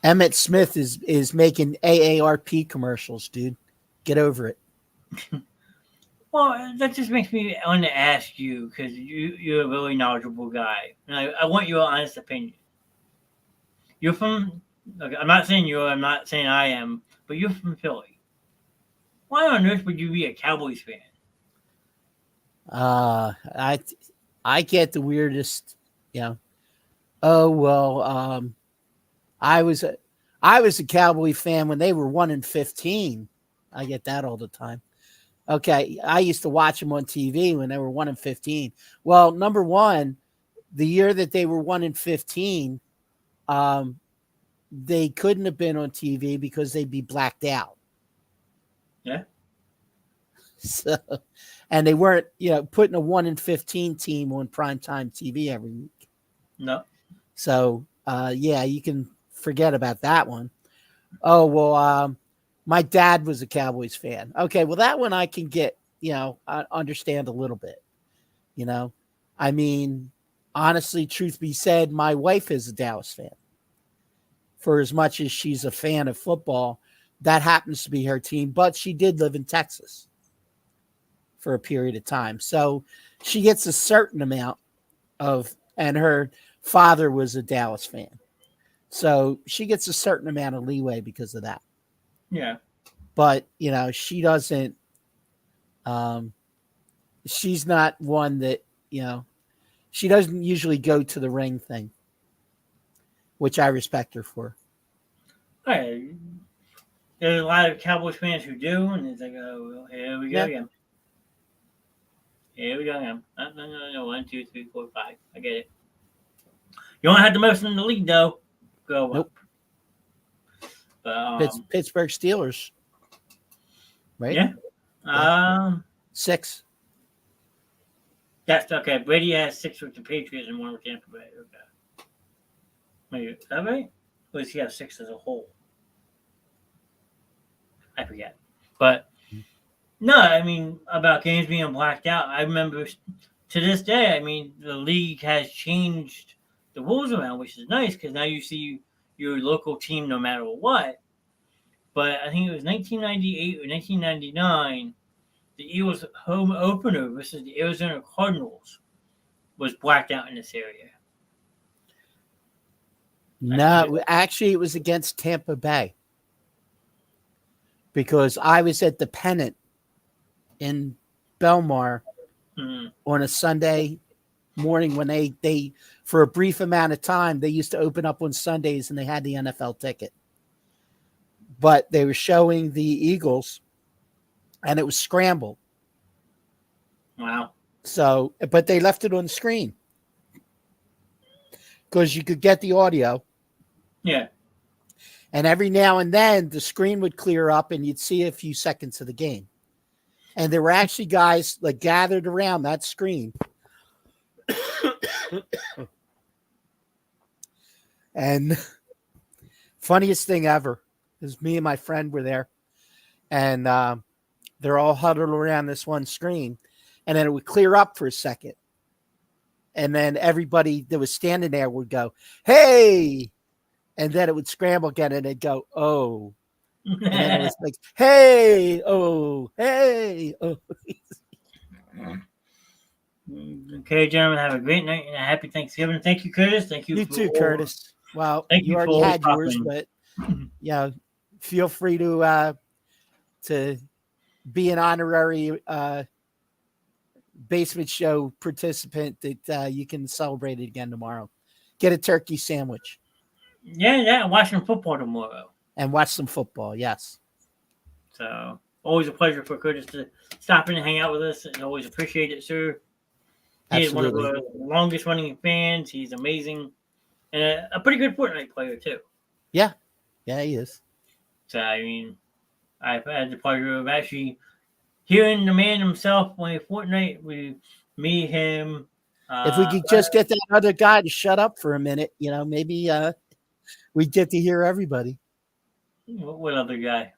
Emmett Smith is making AARP commercials, dude. Get over it. Well, that just makes me want to ask you because you're a really knowledgeable guy, and I want your honest opinion. You're from. Okay, I'm not saying you are. I'm not saying I am, but you're from Philly. Why on earth would you be a Cowboys fan? I get the weirdest. Oh well. I was a Cowboy fan when they were 1-15. I get that all the time. Okay, I used to watch them on TV when they were 1-15. Well, number one, the year that they were 1-15, they couldn't have been on TV because they'd be blacked out. Yeah. So, and they weren't, putting a 1-15 team on primetime TV every week. No. So, you can forget about that one. Oh, well, my dad was a Cowboys fan. Okay, well, that one I can get, I understand a little bit. I mean, honestly, truth be said, my wife is a Dallas fan. For as much as she's a fan of football, that happens to be her team, but she did live in Texas for a period of time. So she gets a certain amount and her father was a Dallas fan. So she gets a certain amount of leeway because of that. Yeah. But, she doesn't, she's not one that, she doesn't usually go to the ring thing, which I respect her for. Hey, there's a lot of Cowboys fans who do, and it's like, oh, well, here we go again. Here we go again. No, 1, 2, 3, 4, 5. I get it. You don't have the most in the league, though. Go nope. up. But, Pittsburgh Steelers, right? Yeah. 6. That's okay. Brady has 6 with the Patriots and 1 with Tampa Bay. Okay. Maybe, is that right? Or does he have 6 as a whole? I forget. But no, I mean, about games being blacked out, I remember to this day, I mean, the league has changed the rules around, which is nice because now you see your local team no matter what. But I think it was 1998 or 1999, the Eagles home opener versus the Arizona Cardinals was blacked out in this area. No, actually, it was against Tampa Bay because I was at the Pennant in Belmar on a Sunday morning when they for a brief amount of time they used to open up on Sundays and they had the NFL ticket, but they were showing the Eagles and it was scrambled. Wow. So, but they left it on the screen because you could get the audio. Yeah. And every now and then the screen would clear up and you'd see a few seconds of the game. And there were actually guys like gathered around that screen. And funniest thing ever is me and my friend were there and they're all huddled around this one screen and then it would clear up for a second. And then everybody that was standing there would go, "Hey," and then it would scramble again and it'd go, "Oh." And then it was like, "Hey, oh, hey, oh." Okay, gentlemen, have a great night and a happy Thanksgiving. Thank you, Curtis. Thank you. You too, Curtis. Well, Thank you you already for had yours, popping. but yeah, feel free to be an honorary basement show participant that you can celebrate it again tomorrow. Get a turkey sandwich. Yeah, I'm watching football tomorrow. And watch some football, yes. So, always a pleasure for Curtis to stop in and hang out with us. And always appreciate it, sir. He is one of Absolutely. our longest running fans. He's amazing. And a pretty good Fortnite player, too. Yeah, he is. So, I mean, I've had the pleasure of actually hearing the man himself play Fortnite with me, him. If we could just get that other guy to shut up for a minute, maybe we'd get to hear everybody. What other guy?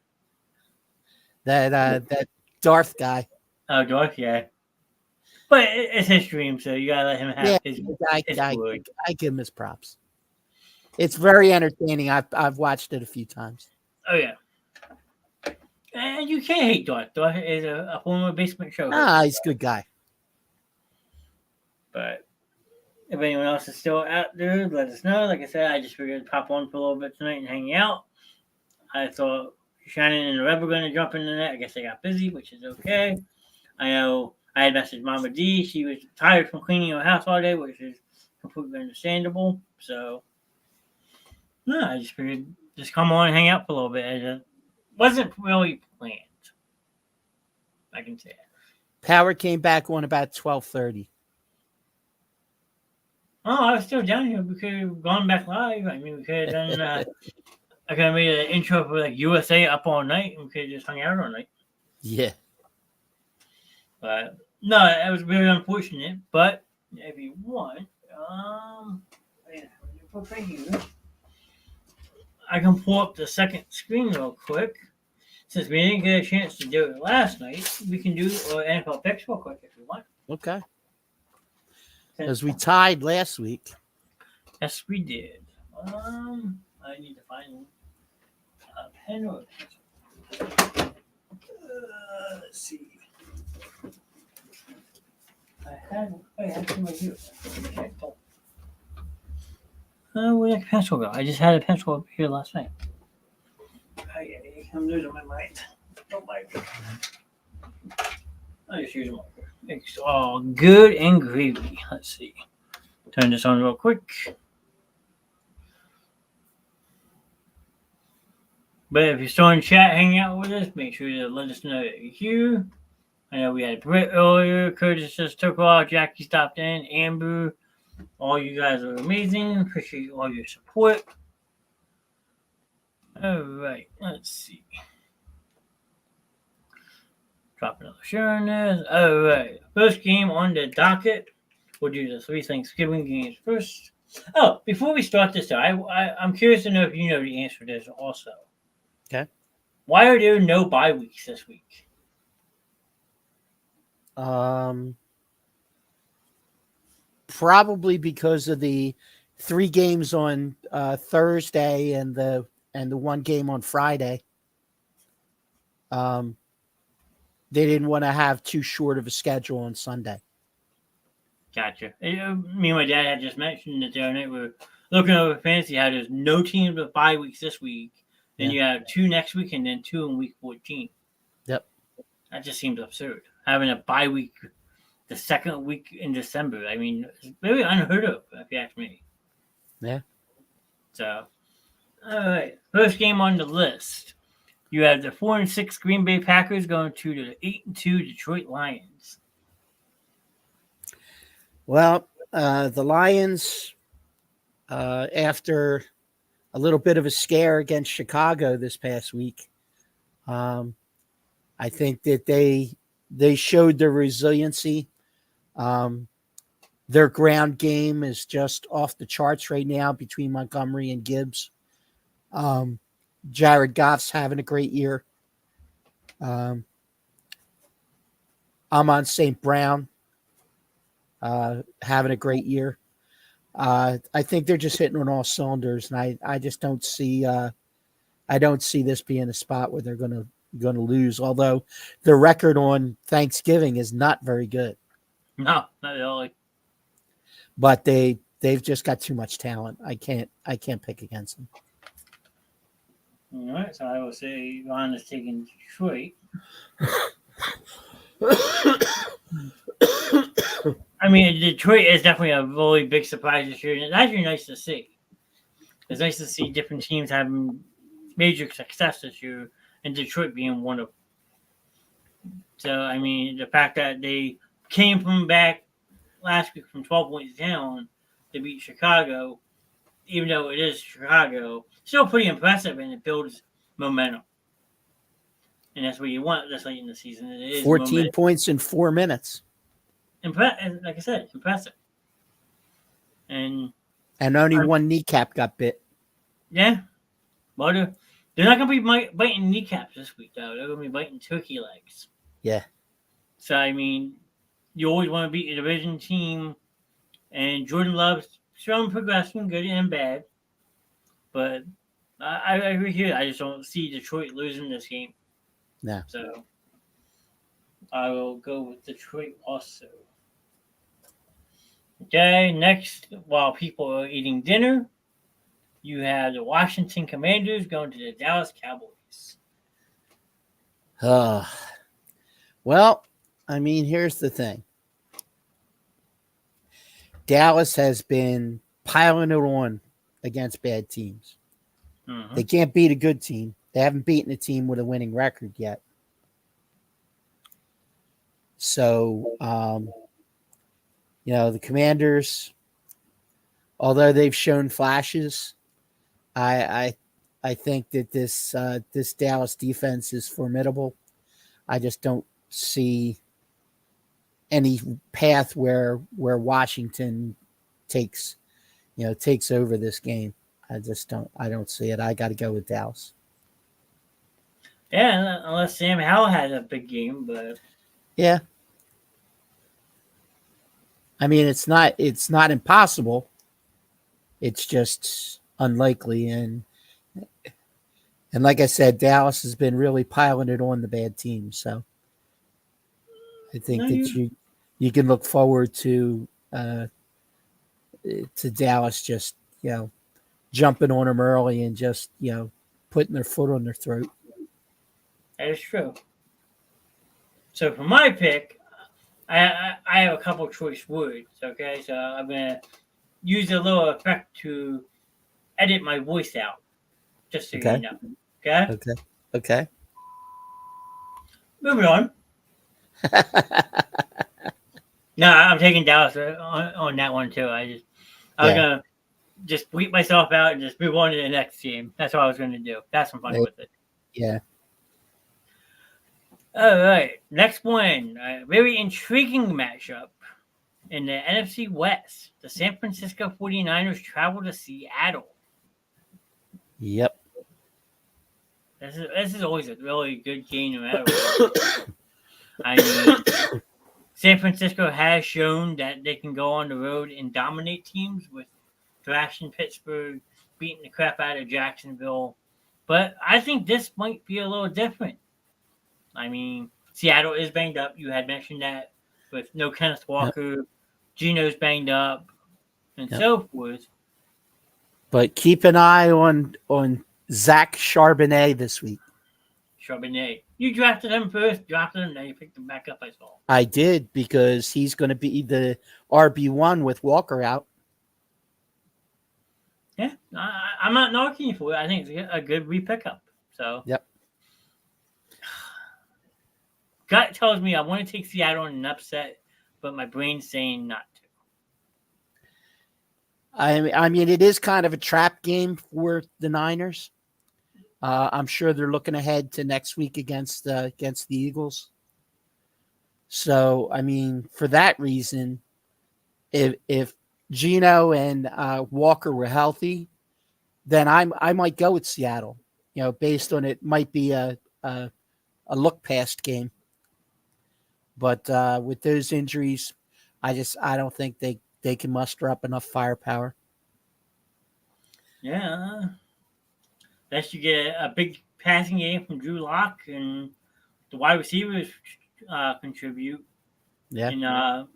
That Darth guy. Oh, Darth, yeah. But it's his stream, so you gotta let him have his glory. I give him his props. It's very entertaining. I've watched it a few times. Oh yeah. And you can't hate Darth. Darth is a former basement show. He's a good guy. But if anyone else is still out there, let us know. Like I said, I just figured to pop on for a little bit tonight and hang out. I thought Shannon and the Red were going to jump in the net. I guess they got busy, which is okay. I know I had messaged Mama D. She was tired from cleaning her house all day, which is completely understandable. So, no, I just figured just come on and hang out for a little bit. It wasn't really planned. I can say that. Power came back on about 12:30. Oh, I was still down here. We could have gone back live. I mean, we could have done. I could have made an intro for like USA up all night, and we could have just hung out all night. Yeah. But no, it was very unfortunate. But if you want, I can pull up the second screen real quick. Since we didn't get a chance to do it last night, we can do NFL picks real quick if you want. Okay. Because we tied last week. Yes, we did. I need to find a pen or a pencil. Let's see. I had some of you. Where'd the pencil go? I just had a pencil up here last night. I'm losing my mind. Don't mind. I just use a marker. It's all good and gravy. Let's see. Turn this on real quick. But if you're still in chat hanging out with us, make sure to let us know that you're here. I know we had Britt earlier. Curtis just took off. Jackie stopped in. Amber. All you guys are amazing. Appreciate all your support. All right. Let's see. Drop another share on this. All right. First game on the docket. We'll do the 3 Thanksgiving games first. Oh, before we start this, I'm curious to know if you know the answer to this also. Okay. Why are there no bye weeks this week? Probably because of the 3 games on Thursday and the 1 game on Friday. They didn't want to have too short of a schedule on Sunday. Gotcha. Me and my dad had just mentioned it the other night. We're looking over fantasy how there's no teams with 5 weeks this week. Then you have 2 next week and then 2 in week 14. Yep. That just seems absurd. Having a bye week the second week in December. I mean, it's very unheard of, if you ask me. Yeah. So, all right. First game on the list. You have the 4-6 Green Bay Packers going to the 8-2 Detroit Lions. Well, the Lions, after a little bit of a scare against Chicago this past week, I think that they showed their resiliency. Their ground game is just off the charts right now between Montgomery and Gibbs. Jared Goff's having a great year. Amon St. Brown having a great year. I think they're just hitting on all cylinders, and I just don't see this being a spot where they're going to lose. Although the record on Thanksgiving is not very good. No, not really. But they've just got too much talent. I can't pick against them. All right, so I will say Ron is taking Detroit. I mean, Detroit is definitely a really big surprise this year, and it's actually nice to see. It's nice to see different teams having major success this year, and Detroit being one of them. So, I mean, the fact that they came from back last week from 12 points down to beat Chicago, even though it is Chicago, still pretty impressive, and it builds momentum. And that's what you want this late in the season. It is 14 momentum. points in 4 minutes. Like I said, impressive. And only one kneecap got bit. Yeah. Well, they're not going to be biting kneecaps this week, though. They're going to be biting turkey legs. Yeah. So, I mean, you always want to beat your division team. And Jordan Love's showing progression, good and bad. But I agree here. I just don't see Detroit losing this game. No. So, I will go with Detroit also. Okay, next, while people are eating dinner, you have the Washington Commanders going to the Dallas Cowboys. Well, I mean, here's the thing. Dallas has been piling it on against bad teams. Mm-hmm. They can't beat a good team. They haven't beaten a team with a winning record yet. So, the Commanders, although they've shown flashes, I think that this Dallas defense is formidable. I just don't see any path where Washington takes over this game. I don't see it. I got to go with Dallas. Yeah, unless Sam Howell had a big game, but yeah. I mean, it's not impossible. It's just unlikely, and like I said, Dallas has been really piling it on the bad teams. So I think you can look forward to Dallas just jumping on them early and just putting their foot on their throat. That is true. So for my pick, I have a couple choice words, okay? So I'm going to use a little effect to edit my voice out, just so you know. Okay? Okay. Moving on. No, I'm taking Dallas on that one, too. I was going to just bleep myself out and just move on to the next team. That's what I was going to do. That's some fun with it. Yeah. All right, next one. A very intriguing matchup in the NFC West. The San Francisco 49ers travel to Seattle. Yep. This is always a really good game no matter what. I mean, San Francisco has shown that they can go on the road and dominate teams with thrashing Pittsburgh, beating the crap out of Jacksonville. But I think this might be a little different. I mean, Seattle is banged up. You had mentioned that with no Kenneth Walker, Gino's banged up, and Yep. so forth. But keep an eye on Zach Charbonnet this week. Charbonnet. You drafted him first, drafted him, now you picked him back up, I saw. I did because he's going to be the RB1 with Walker out. Yeah, I'm not knocking you for it. I think it's a good re-pickup. So, Yep. gut tells me I want to take Seattle in an upset, but my brain's saying not to. I mean, it is kind of a trap game for the Niners. I'm sure they're looking ahead to next week against the Eagles. So, I mean, for that reason, if Gino and Walker were healthy, then I might go with Seattle. You know, based on it might be a look past game. But with those injuries, I don't think they can muster up enough firepower. Yeah. Unless you get a big passing game from Drew Lock and the wide receivers contribute. Yeah. And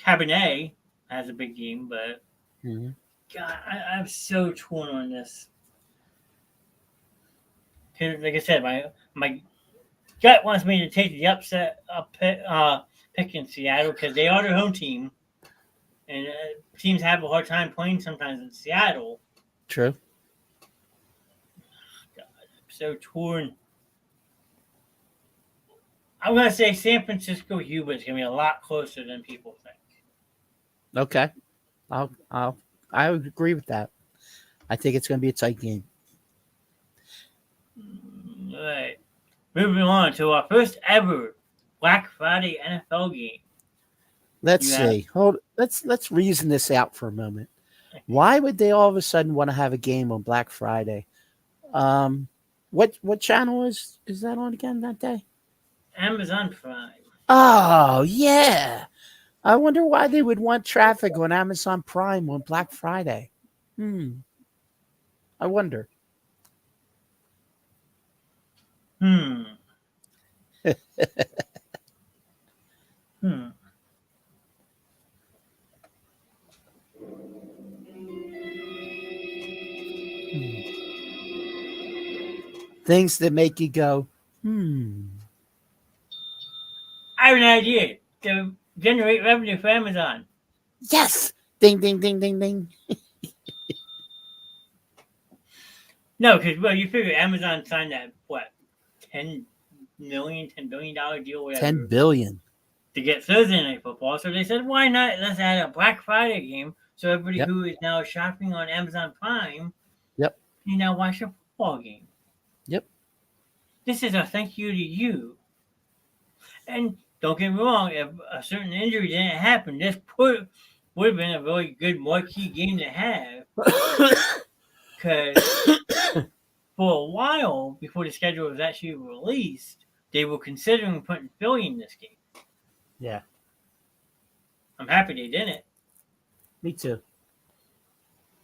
Cabernet has a big game, but Mm-hmm. God, I'm so torn on this. Like I said, my gut wants me to take the upset pick in Seattle because they are their home team, and teams have a hard time playing sometimes in Seattle. True. God, I'm so torn. I'm gonna say San Francisco Hubert's gonna be a lot closer than people think. Okay. I would agree with that. I think it's going to be a tight game. All right. Moving on to our first ever Black Friday NFL game. Let's You have- see. Let's reason this out for a moment. Why would they all of a sudden want to have a game on Black Friday? What channel is that on again that day? Amazon Prime. Oh, yeah. I wonder why they would want traffic on Amazon Prime on Black Friday. I wonder. Hmm. Things that make you go, I have an idea to generate revenue for Amazon. yes. Ding, ding, ding, ding, ding. No, because you figure Amazon signed that $10 billion deal, whatever, 10 billion. to get Thursday Night Football. So they said, why not? Let's add a Black Friday game so everybody Yep. who is now shopping on Amazon Prime, Yep. can now watch a football game. Yep. This is a thank you to you. And don't get me wrong, if a certain injury didn't happen, this would have been a really good marquee game to have. Because for a while, before the schedule was actually released, they were considering putting Philly in this game. Yeah. I'm happy they didn't. Me too.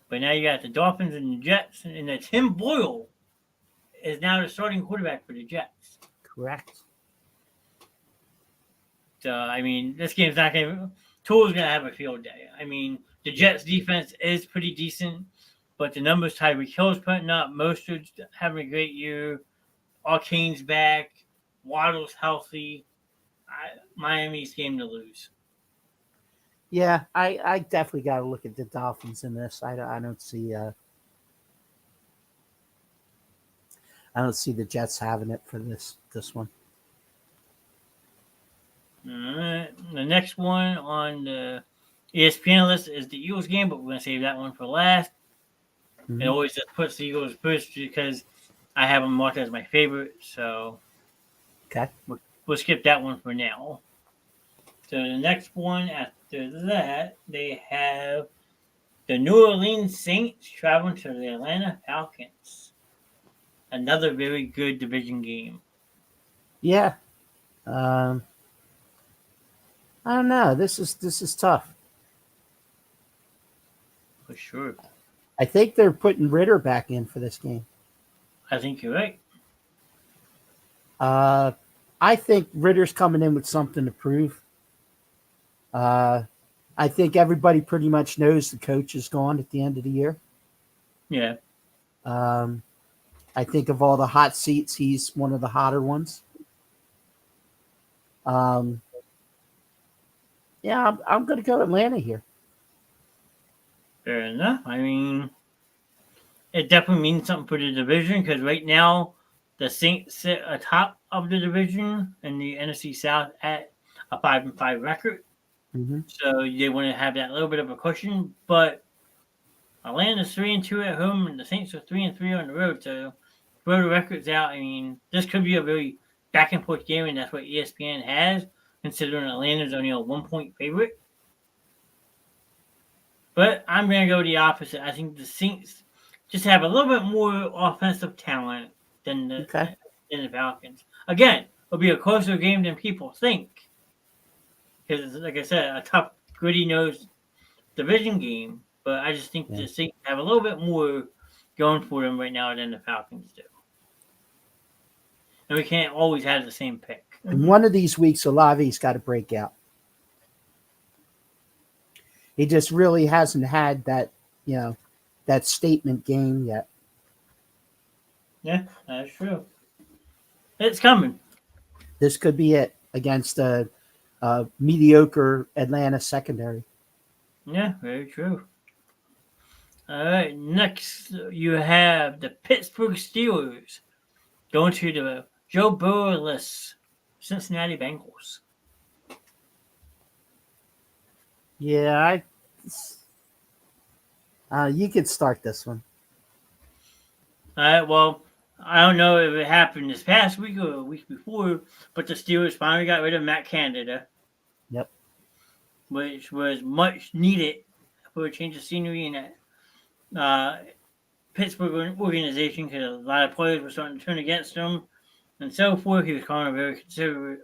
But now you got the Dolphins and the Jets, and the Tim Boyle is now the starting quarterback for the Jets. Correct. So, I mean, this game's not going to... Tua's going to have a field day. I mean, the Jets' defense is pretty decent, but the numbers Tyreek Hill's putting up, Mostert's having a great year, Arcane's back, Waddle's healthy. Miami's game to lose. Yeah, I definitely got to look at the Dolphins in this. I don't see the Jets having it for this one. All right. The next one on the ESPN list is the Eagles game, but we're going to save that one for last. Mm-hmm. It always just puts the Eagles first because I have them marked as my favorite. So Okay. we'll skip that one for now. So the next one after that, they have the New Orleans Saints traveling to the Atlanta Falcons. Another very good division game. Yeah. I don't know. This is tough. For sure. I think they're putting Ritter back in for this game. I think you're right. I think Ritter's coming in with something to prove. I I think everybody pretty much knows the coach is gone at the end of the year. Yeah. I think of all the hot seats, he's one of the hotter ones. Yeah, I'm going to go Atlanta here. Fair enough. I mean, it definitely means something for the division because right now the Saints sit atop of the division in the NFC South at a 5-5 record. Mm-hmm. So they want to have that little bit of a cushion. But Atlanta's 3-2 at home, and the Saints are 3-3 on the road. So throw the records out. I mean, this could be a very back and forth game, and that's what ESPN has, considering Atlanta's only a 1-point favorite. But I'm going to go the opposite. I think the Saints just have a little bit more offensive talent than the Falcons. Again, it'll be a closer game than people think. Because, like I said, a tough, gritty-nosed division game. But I just think the Saints have a little bit more going for them right now than the Falcons do. And we can't always have the same pick. And one of these weeks, Olave's got to break out. He just really hasn't had that, that statement game yet. Yeah, that's true. It's coming. This could be it against a mediocre Atlanta secondary. Yeah, very true. All right, next you have the Pittsburgh Steelers going to the Joe Burrow-less Cincinnati Bengals. Yeah, you could start this one. All right, well, I don't know if it happened this past week or a week before, but the Steelers finally got rid of Matt Canada. Yep. Which was much needed for a change of scenery in that Pittsburgh organization because a lot of players were starting to turn against him and so forth. He was calling a very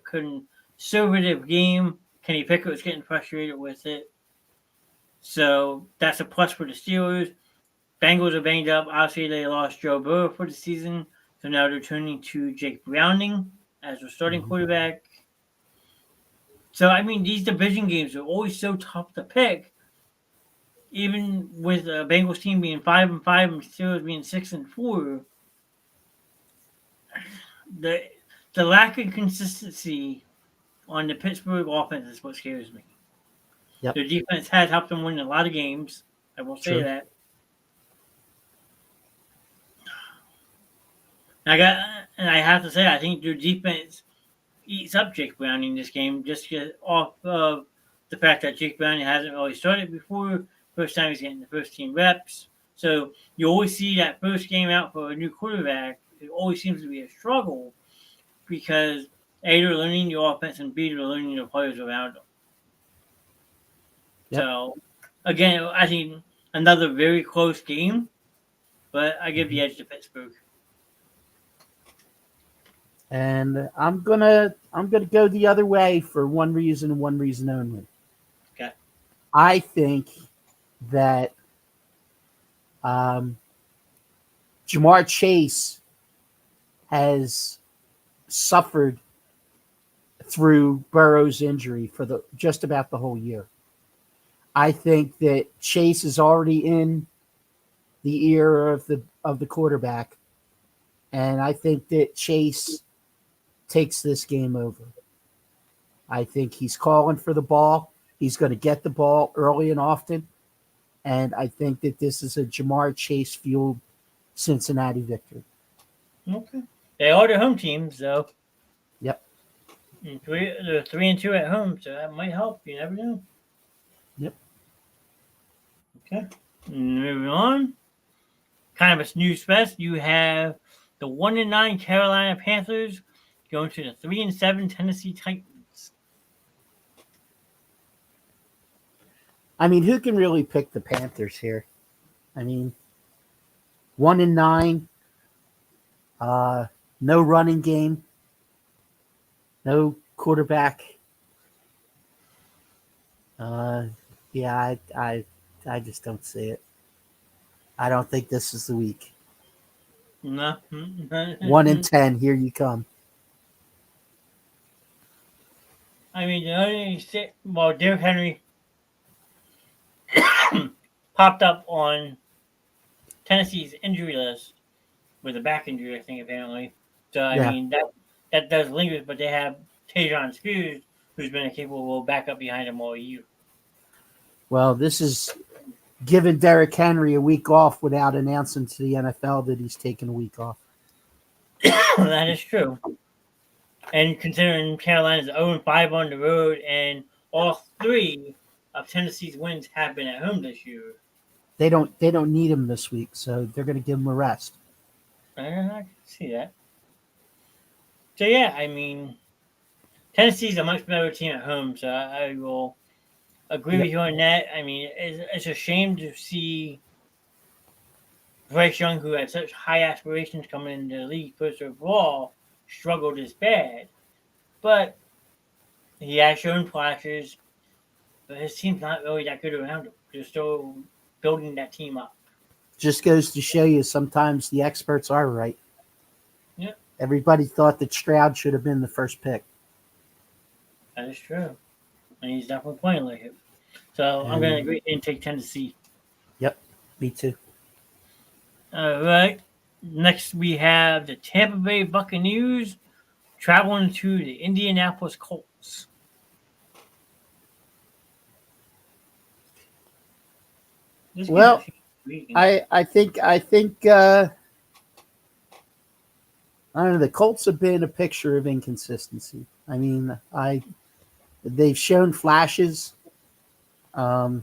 conservative game. Kenny Pickett was getting frustrated with it. So that's a plus for the Steelers. Bengals are banged up. Obviously, they lost Joe Burrow for the season. So now they're turning to Jake Browning as their starting quarterback. So, I mean, these division games are always so tough to pick. Even with the Bengals team being 5-5 and Steelers being 6-4, the lack of consistency on the Pittsburgh offense is what scares me. Yep. Their defense has helped them win a lot of games. I will say that. I have to say, I think their defense eats up Jake Browning in this game just off of the fact that Jake Browning hasn't really started before. First time he's getting the first team reps. So you always see that first game out for a new quarterback. It always seems to be a struggle because A, they're learning the offense, and B, they're learning the players around them. Yep. So, again, I think another very close game, but I give the edge to Pittsburgh. And I'm gonna go the other way for one reason and one reason only. Okay. I think that Jamar Chase has suffered through Burrow's injury for just about the whole year. I think that Chase is already in the ear of the quarterback, and I think that Chase takes this game over. I think he's calling for the ball. He's going to get the ball early and often. And I think that this is a Jamar Chase-fueled Cincinnati victory. Okay. They are the home teams, though. Yep. They're 3-2 at home, so that might help. You never know. Yep. Okay. Moving on. Kind of a snooze fest. You have the 1-9 Carolina Panthers going to the 3-7 Tennessee Titans. I mean, who can really pick the Panthers here? I mean, 1-9, no running game, no quarterback. Yeah, I just don't see it. I don't think this is the week. No. 1-10, here you come. I mean, Derrick Henry popped up on Tennessee's injury list with a back injury, I think, apparently. So, I Yeah. mean, that does linger, but they have Tajon Spears, who's been a capable backup behind him all year. Well, this is giving Derrick Henry a week off without announcing to the NFL that he's taking a week off. That is true. And considering Carolina's 0-5 on the road, and all three of Tennessee's wins have been at home this year. They don't need him this week, so they're going to give him a rest. I can see that. So yeah, I mean, Tennessee's a much better team at home, so I will agree with you on that. I mean, it's a shame to see Bryce Young, who had such high aspirations coming into the league first overall, struggled this bad. But he has shown flashes, but his team's not really that good around him. They're still building that team up. Just goes to show you sometimes the experts are right. Yeah. Everybody thought that Stroud should have been the first pick. That is true. And he's definitely playing like it. So I'm going to agree and take Tennessee. Yep, me too. All right. Next, we have the Tampa Bay Buccaneers traveling to the Indianapolis Colts. Well, I think I don't know. The Colts have been a picture of inconsistency. I mean, they've shown flashes, but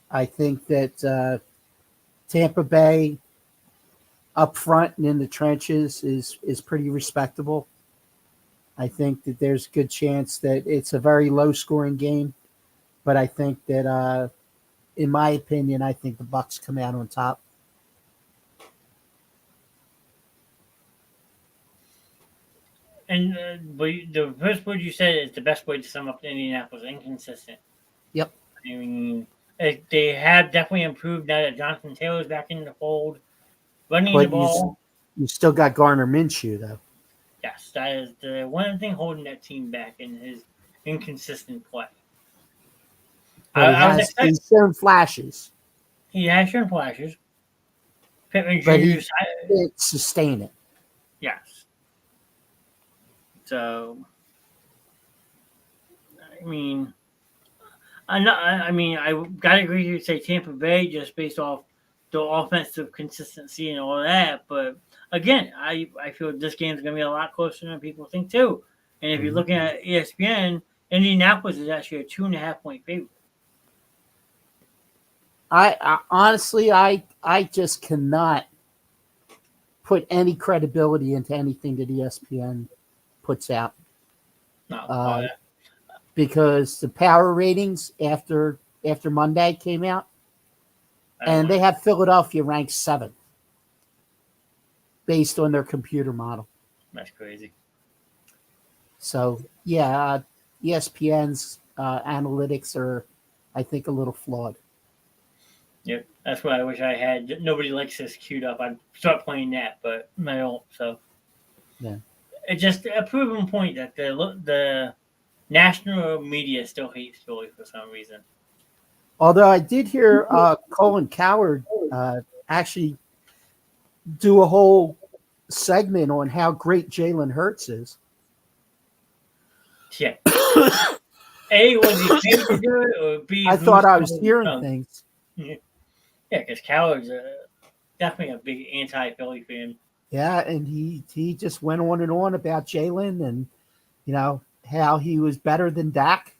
I think that Tampa Bay up front and in the trenches is pretty respectable. I think that there's a good chance that it's a very low scoring game, but I think that in my opinion, I think the Bucs come out on top. And the first word you said is the best way to sum up Indianapolis: inconsistent. Yep. I mean, they have definitely improved now that Jonathan Taylor's back in the fold, running the ball. You still got Gardner Minshew, though. Yes, that is the one thing holding that team back in his inconsistent play. He's shown flashes. He has shown flashes. Pittman But he Jr. can't sustain it. Yes. So, I mean, I gotta agree with you to say Tampa Bay just based off the offensive consistency and all that. But again, I feel this game's gonna be a lot closer than people think too. And if you're looking at ESPN, Indianapolis is actually a 2.5-point favorite. I honestly, I just cannot put any credibility into anything that ESPN puts out. No, because the power ratings after Monday came out, and they have Philadelphia ranked 7th based on their computer model. That's crazy. So yeah, ESPN's analytics are, I think, a little flawed. Yep, that's why I wish I had. Nobody likes this queued up. I'd start playing that, but I don't. So yeah, it's just a proven point that the national media still hates Philly for some reason. Although I did hear Colin Cowherd actually do a whole segment on how great Jalen Hurts is. Yeah. A, was he paid to do it, or B, I thought I was hearing things. Yeah, because Coward's definitely a big anti-Philly fan. Yeah, and he just went on and on about Jalen and, how he was better than Dak.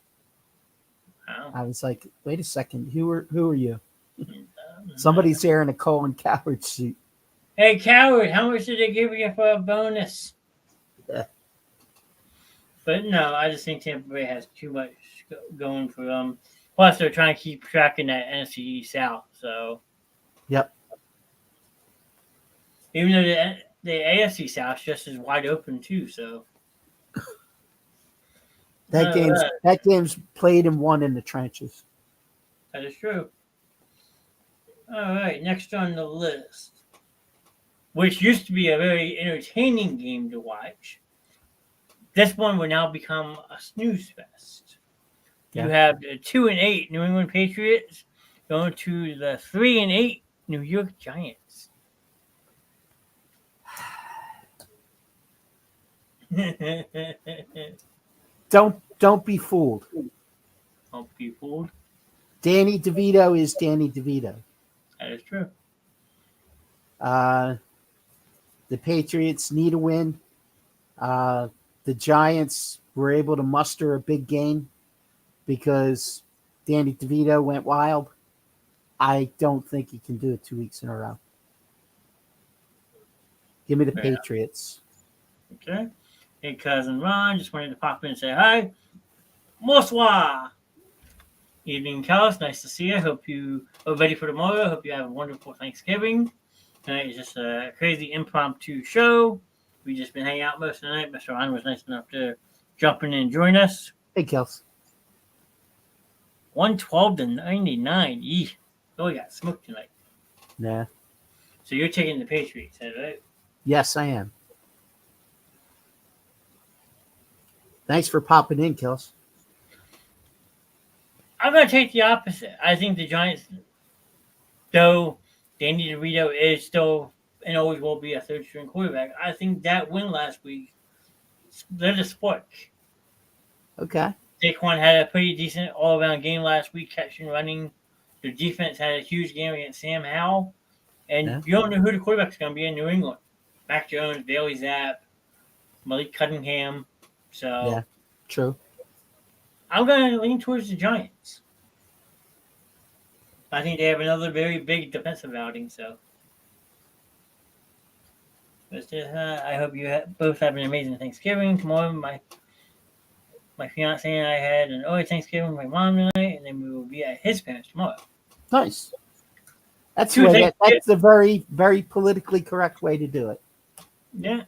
Wow. I was like, wait a second, who are you? Somebody's here in a Colin Cowherd suit. Hey, Coward, how much did they give you for a bonus? Yeah. But no, I just think Tampa Bay has too much going for them. Plus, they're trying to keep track in that NFC East South. So, yep. Even though the AFC South just is wide open too. So that game's played and won in the trenches. That is true. All right, next on the list, which used to be a very entertaining game to watch. This one will now become a snooze fest. You have the 2-8 New England Patriots going to the 3-8 New York Giants. Don't be fooled. Don't be fooled. Danny DeVito is Danny DeVito. That is true. The Patriots need a win. The Giants were able to muster a big game because Danny DeVito went wild. I don't think he can do it 2 weeks in a row. Give me the Patriots. Okay. Hey, cousin Ron, just wanted to pop in and say hi. Bonsoir. Evening, Carlos. Nice to see you. Hope you are ready for tomorrow. Hope you have a wonderful Thanksgiving. Tonight is just a crazy impromptu show. We just been hanging out most of the night. Mr. Ron was nice enough to jump in and join us. Hey, Kels. 112-99. Yee. Oh, we got smoked tonight. Nah. So you're taking the Patriots, right? Yes, I am. Thanks for popping in, Kels. I'm going to take the opposite. I think the Giants, though Danny DeVito is still and always will be a third-string quarterback, I think that win last week led a spark. Okay. Saquon had a pretty decent all-around game last week, catching, running. The defense had a huge game against Sam Howell. And you don't know who the quarterback's going to be in New England. Mac Jones, Bailey Zapp, Malik Cunningham. So yeah, true. I'm going to lean towards the Giants. I think they have another very big defensive outing. So I hope you both have an amazing Thanksgiving. Tomorrow, my fiance and I had an early Thanksgiving with my mom tonight, and then we will be at his parents tomorrow. Nice. That's the very, very politically correct way to do it. Yeah.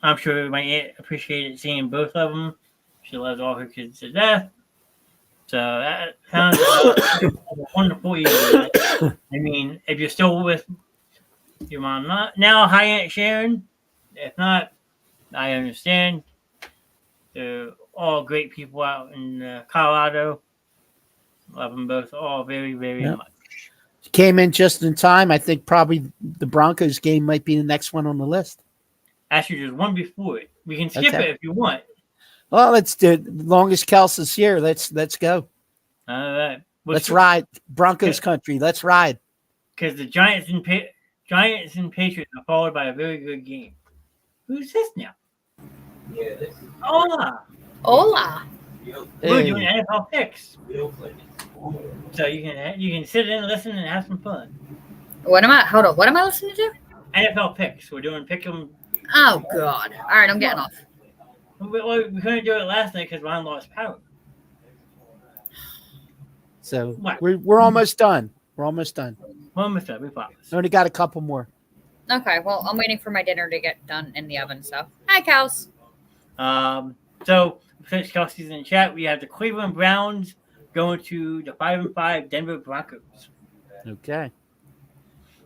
I'm sure my aunt appreciated seeing both of them. She loves all her kids to death. So that sounds like a wonderful evening. I mean, if you're still with your mom now, hi, Aunt Sharon. If not, I understand. They're all great people out in Colorado. Love them both all very, very much. Came in just in time. I think probably the Broncos game might be the next one on the list. Actually, there's one before it. We can skip it if you want. Well, let's do it. As long as Kels is here, let's go. All right. Let's ride. Broncos country. Let's ride. Because the Giants and Patriots are followed by a very good game. Who's this now? Yeah, this is Hola. Hola. We're doing NFL picks. So you can sit in, listen, and have some fun. What am I listening to? NFL picks. We're doing pick 'em. Oh, God. All right, I'm getting off. We couldn't do it last night because Ron lost power. So we're almost done. We're almost done. Almost done. We promise. Only got a couple more. Okay, well, I'm waiting for my dinner to get done in the oven, so. Hi, cows. So, since Kelsey's in the chat, we have the Cleveland Browns going to the 5-5 Denver Broncos. Okay.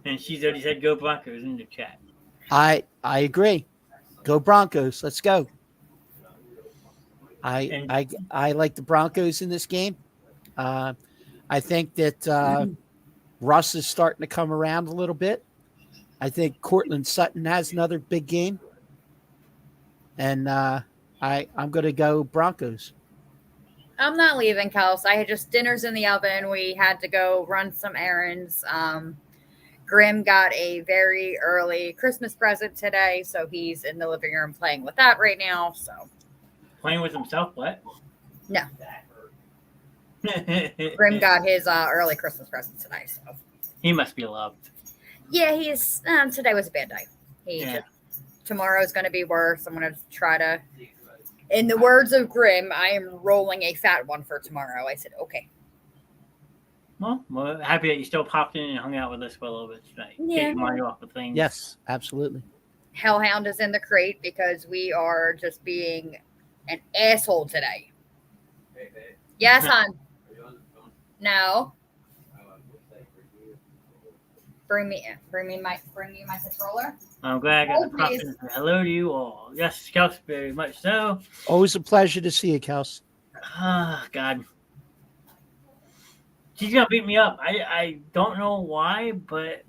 And she's already said go Broncos in the chat. I agree. Go Broncos. Let's go. I like the Broncos in this game. I think that Russ is starting to come around a little bit. I think Cortland Sutton has another big game. And I'm going to go Broncos. I'm not leaving, Kels. I had just dinner's in the oven. We had to go run some errands. Grim got a very early Christmas present today, so he's in the living room playing with that right now. So playing with himself, what? No. Grim got his early Christmas present today. So he must be loved. Yeah, he is. Today was a bad day. Tomorrow's going to be worse. I'm going to try to. In the words of Grim, I am rolling a fat one for tomorrow. I said, okay. Well, we're happy that you still popped in and hung out with us for a little bit tonight. Yeah. Take your mind off of things. Yes, absolutely. Hellhound is in the crate because we are just being an asshole today. Yes, hon. No. Bring me my controller. I'm glad I got to pop in and say hello to you all. Yes, Kels, very much so. Always a pleasure to see you, Kels. Ah, God. She's gonna beat me up. I don't know why, but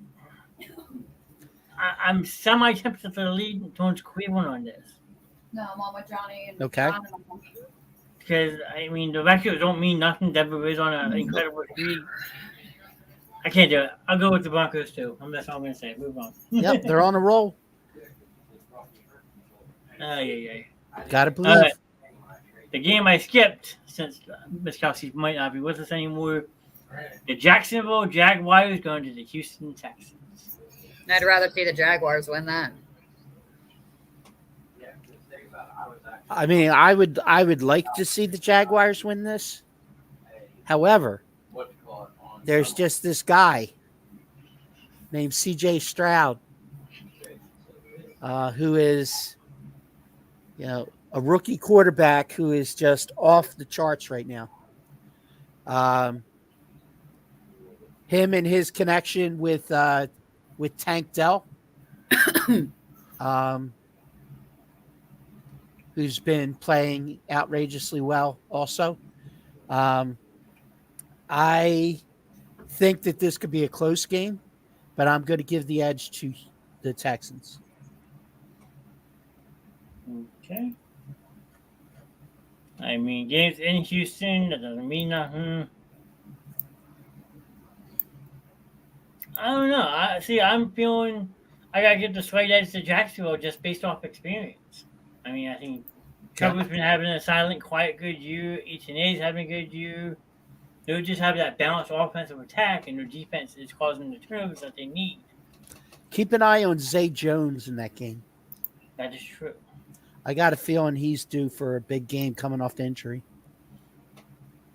I'm semi tempted to lead towards Cleveland on this. No, I'm on with Johnny and Okay. John and Uncle. Because I mean the Vacuums don't mean nothing. Denver is on an incredible streak. I can't do it. I'll go with the Broncos too. That's all I'm gonna say. Move on. Yep, they're on a roll. Yeah. Gotta believe. The game I skipped, since Miss Kelsey might not be with us anymore, the Jacksonville Jaguars going to the Houston Texans. I'd rather see the Jaguars win that. I mean, I would like to see the Jaguars win this. However, there's just this guy named C.J. Stroud, who is, a rookie quarterback who is just off the charts right now. Him and his connection with Tank Dell, who's been playing outrageously well also. I think that this could be a close game, but I'm going to give the edge to the Texans. Okay. I mean, games in Houston, that doesn't mean nothing. I don't know. I'm feeling I got to give the slight edge to Jacksonville just based off experience. I mean, I think Trevor's been having a silent, quiet, good year. H&A's having a good year. They just have that balanced offensive attack, and their defense is causing the turnovers that they need. Keep an eye on Zay Jones in that game. That is true. I got a feeling he's due for a big game coming off the injury.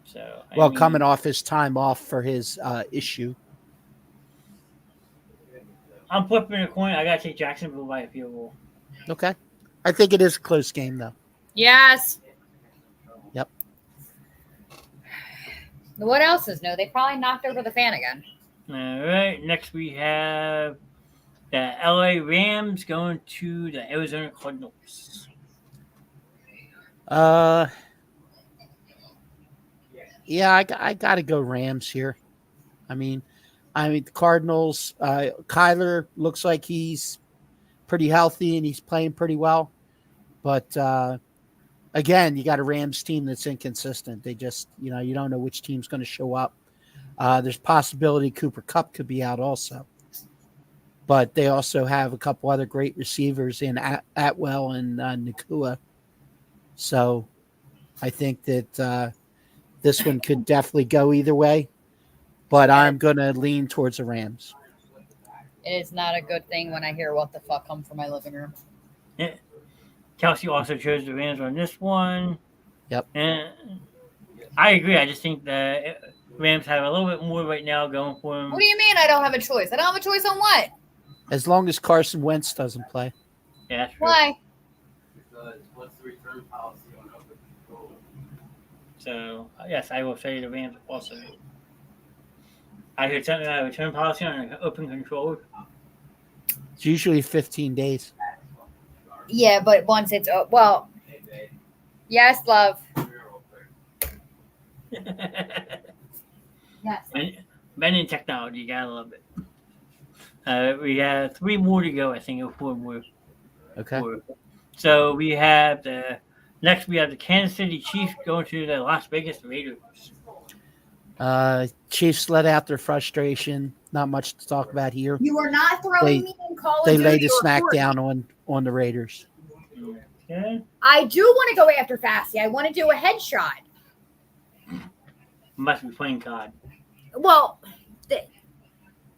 So, coming off his time off for his issue. I'm flipping a coin. I got to take Jacksonville by a field goal. Okay. I think it is a close game, though. Yes. Yep. What else is new? They probably knocked over the fan again. All right. Next, we have the LA Rams going to the Arizona Cardinals. Yeah, I got to go Rams here. I mean, the Cardinals, Kyler looks like he's pretty healthy and he's playing pretty well. But, again, you got a Rams team that's inconsistent. They just, you don't know which team's going to show up. There's possibility Cooper Kupp could be out also. But they also have a couple other great receivers in Atwell and Nakua. So I think that this one could definitely go either way. But I'm going to lean towards the Rams. It is not a good thing when I hear what the fuck come from my living room. Yeah. Kelsey also chose the Rams on this one. Yep. And I agree. I just think the Rams have a little bit more right now going for them. What do you mean I don't have a choice? I don't have a choice on what? As long as Carson Wentz doesn't play. Yeah, that's true. Why? Because what's the return policy on open control? So, yes, I will say the Rams also. I heard something about a return policy on open control. It's usually 15 days. Yeah, but once it's yes, love. Yes. Men in technology, gotta love it. We have 3 more to go, I think, or 4 more. Okay. So we have next we have the Kansas City Chiefs going to the Las Vegas Raiders. Chiefs let out their frustration. Not much to talk about here. You are not throwing me in Call of They Duty laid a or smack Fortnite. down on the Raiders. Okay. I do want to go after Fasty. I want to do a headshot. Must be playing COD. Well,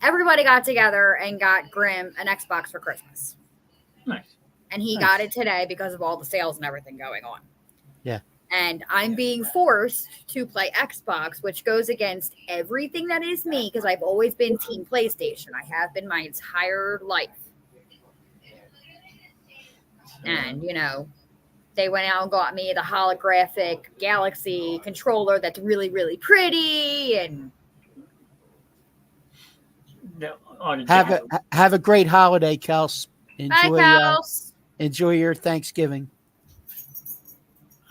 everybody got together and got Grim an Xbox for Christmas. Nice. And he Nice. got it today because of all the sales and everything going on. Yeah. And I'm being forced to play Xbox, which goes against everything that is me because I've always been Team PlayStation. I have been my entire life. And, they went out and got me the holographic Galaxy controller that's really, really pretty. And Have a great holiday, Kels. bye, Kels. Enjoy your Thanksgiving.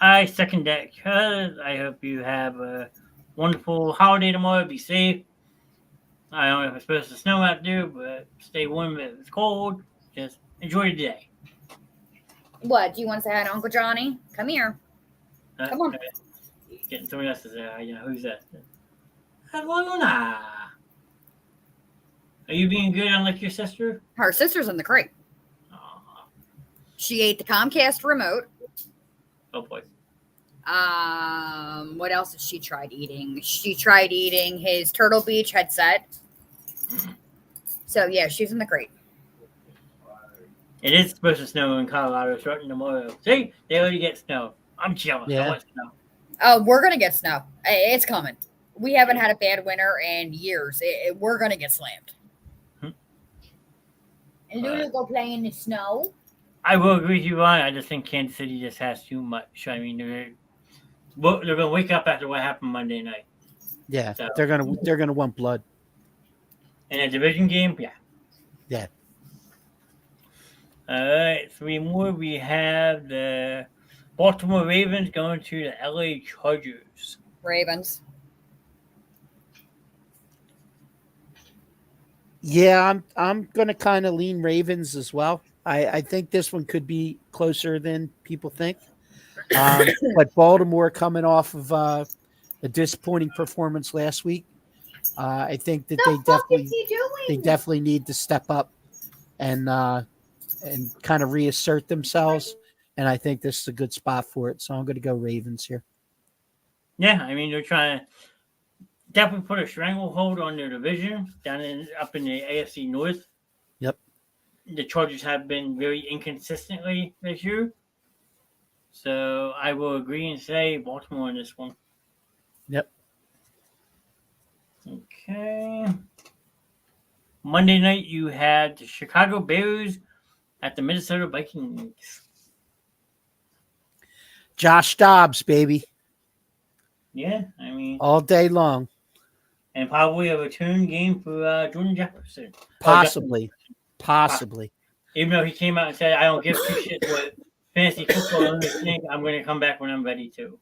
I second that because I hope you have a wonderful holiday tomorrow. Be safe. I don't know if it's supposed to snow out there, but stay warm if it's cold. Just enjoy the day. What? Do you want to say hi to Uncle Johnny? Come here. Come on. Getting someone else to say, who's that? Hello. Are you being good unlike your sister? Her sister's in the crate. Aw. She ate the Comcast remote. Oh boy. What else has she tried eating? She tried eating his Turtle Beach headset. So yeah, she's in the crate. It is supposed to snow in Colorado starting tomorrow. See, they already get snow. I'm jealous. Yeah. I want snow. Oh, we're gonna get snow. It's coming. We haven't had a bad winter in years. We're gonna get slammed. And Luna go play in the snow. I will agree with you, Ron. I just think Kansas City just has too much. I mean, they're going to wake up after what happened Monday night. Yeah, So, they're gonna want blood. in a division game, yeah. Yeah. All right, 3 more. We have the Baltimore Ravens going to the LA Chargers. Ravens. Yeah, I'm gonna kind of lean Ravens as well. I think this one could be closer than people think. But Baltimore coming off of a disappointing performance last week, I think that they definitely need to step up and kind of reassert themselves. And I think this is a good spot for it. So I'm going to go Ravens here. Yeah, I mean, they're trying to definitely put a stranglehold on their division up in the AFC North. Yep. The Chargers have been very inconsistently this year. So I will agree and say Baltimore in this one. Yep. Okay. Monday night, you had the Chicago Bears at the Minnesota Vikings. Josh Dobbs, baby. Yeah, I mean, All day long. and probably a return game for Jordan Jefferson. Possibly. Even though he came out and said, I don't give two shits what fantasy football owners think, I'm going to come back when I'm ready to.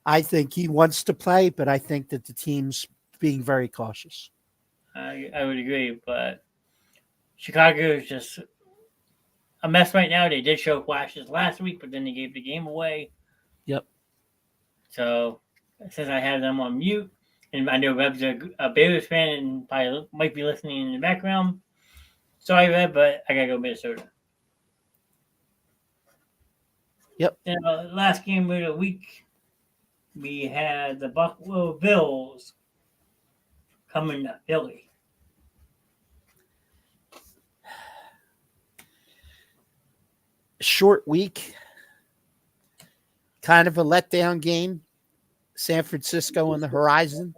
I think he wants to play, but I think that the team's being very cautious. I would agree, but Chicago is just a mess right now. They did show flashes last week, but then they gave the game away. Yep. So since I have them on mute, and I know Reb's a Bears fan and probably might be listening in the background. Sorry, Reb, but I got to go Minnesota. Yep. And last game of the week, we had the Buffalo Bills coming to Philly. Short week. Kind of a letdown game. San Francisco on the horizon.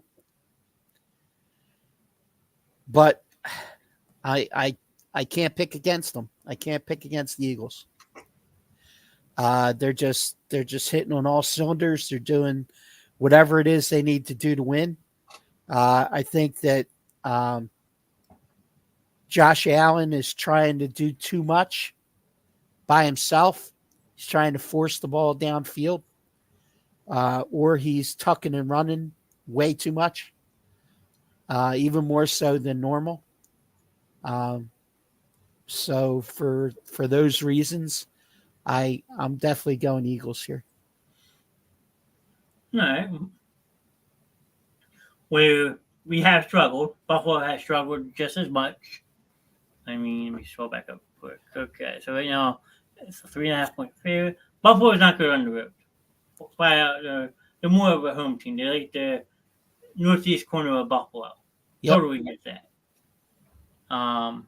But I can't pick against them. I can't pick against the Eagles. They're just hitting on all cylinders. They're doing whatever it is they need to do to win. I think that Josh Allen is trying to do too much by himself. He's trying to force the ball downfield, or he's tucking and running way too much, even more so than normal. So for those reasons, I'm definitely going Eagles here. All right. We have struggled. Buffalo has struggled just as much. I mean, let me scroll back up quick. Okay, so right now it's a 3.5-point favorite. Buffalo is not good on the road. They're more of a home team. They're like the northeast corner of Buffalo. Yep. Totally get that. I'm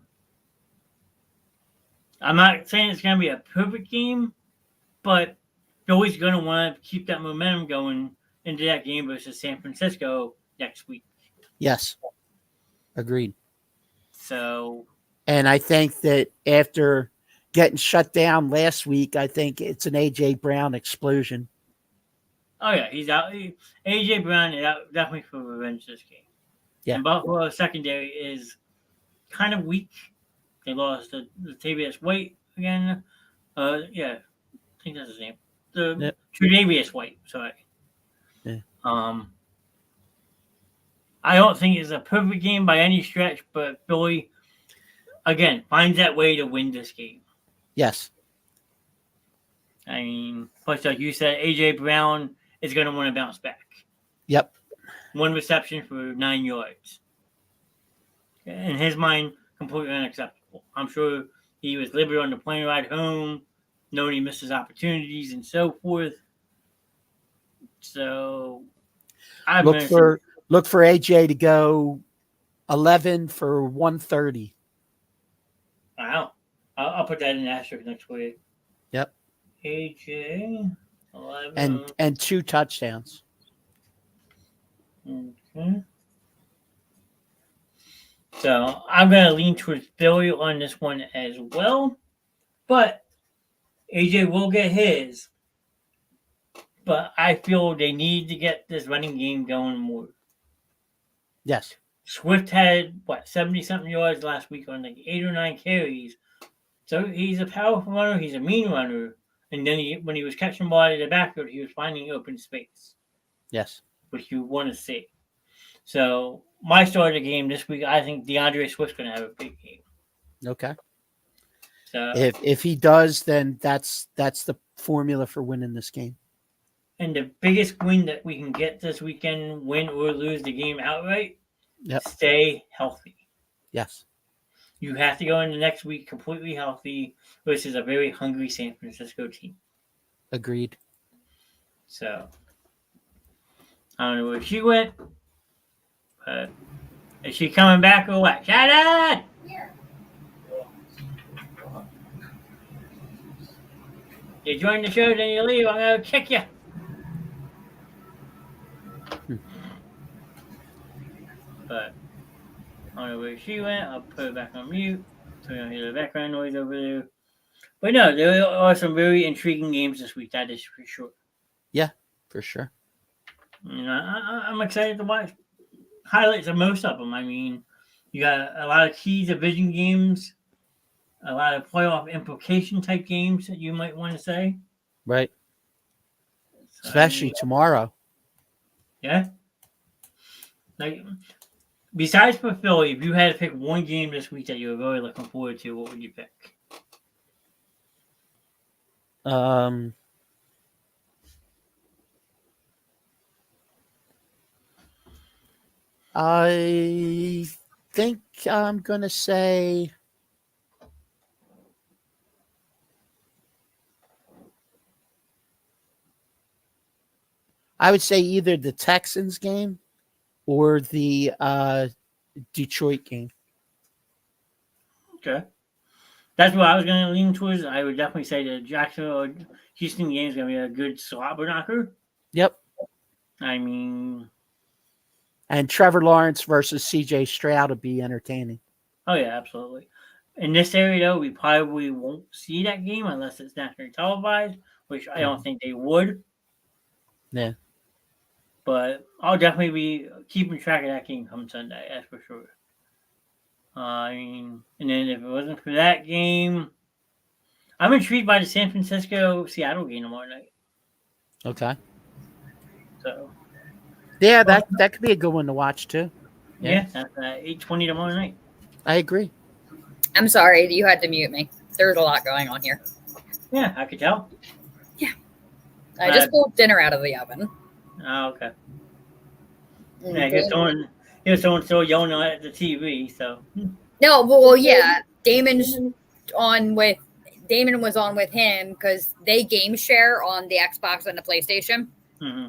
not saying it's going to be a perfect game, but you're always going to want to keep that momentum going into that game versus San Francisco next week. Yes. Agreed. So. And I think that after getting shut down last week, I think it's an A.J. Brown explosion. Oh, yeah. He's out. A.J. Brown is out definitely for revenge this game. Yeah. And Buffalo's secondary is kind of weak. They lost the Latavius White again. Yeah. I think that's his name. Tre'Davious White. Sorry. Yeah. I don't think it's a perfect game by any stretch, but Philly, again, finds that way to win this game. Yes. I mean, plus, like you said, A.J. Brown is going to want to bounce back. Yep. 1 reception for 9 yards. In his mind, completely unacceptable. I'm sure he was living on the plane ride home, knowing he missed his opportunities and so forth. So, Look for AJ to go 11 for 130. Wow. I'll put that in the asterisk next week. Yep. AJ 11 and 2 touchdowns. Okay. So I'm going to lean towards Philly on this one as well. But AJ will get his. But I feel they need to get this running game going more. Yes. Swift had, 70-something yards last week on like 8 or 9 carries. So he's a powerful runner. He's a mean runner. And then when he was catching the ball out of the backfield, he was finding open space. Yes. Which you want to see. So my start of the game this week, I think DeAndre Swift's going to have a big game. Okay. So if he does, then that's the formula for winning this game. And the biggest win that we can get this weekend, win or lose the game outright, stay healthy. Yes. You have to go into next week completely healthy versus a very hungry San Francisco team. Agreed. So I don't know where she went. But is she coming back or what? Shannon! Here. You join the show, then you leave. I'm going to kick you. But I don't know where she went. I'll put it back on mute so you don't hear the background noise over there. But no, there are some very intriguing games this week. That is for sure. Yeah, for sure. You know, I'm excited to watch highlights of most of them. I mean, you got a lot of key division games, a lot of playoff implication type games that you might want to say. Right. So, Especially tomorrow. Yeah. Like, besides for Philly, if you had to pick one game this week that you were really looking forward to, what would you pick? I think I'm going to say I would say either the Texans game or the Detroit game. Okay. That's what I was going to lean towards. I would definitely say the Jacksonville Houston game is going to be a good slobber knocker. Yep. I mean, and Trevor Lawrence versus CJ Stroud would be entertaining. Oh, yeah, absolutely. In this area, though, we probably won't see that game unless it's nationally televised, which I don't think they would. Yeah. But I'll definitely be keeping track of that game come Sunday, that's for sure. I mean, and then if it wasn't for that game, I'm intrigued by the San Francisco-Seattle game tomorrow night. Okay. So. Yeah, that could be a good one to watch, too. Yeah, that's 8:20 tomorrow night. I agree. I'm sorry, you had to mute me. There's a lot going on here. Yeah, I could tell. Yeah. I just pulled dinner out of the oven. Oh, okay. Yeah, I guess someone still yelling at the TV, so. No, well, yeah. Damon was on with him because they game share on the Xbox and the PlayStation. Mm-hmm.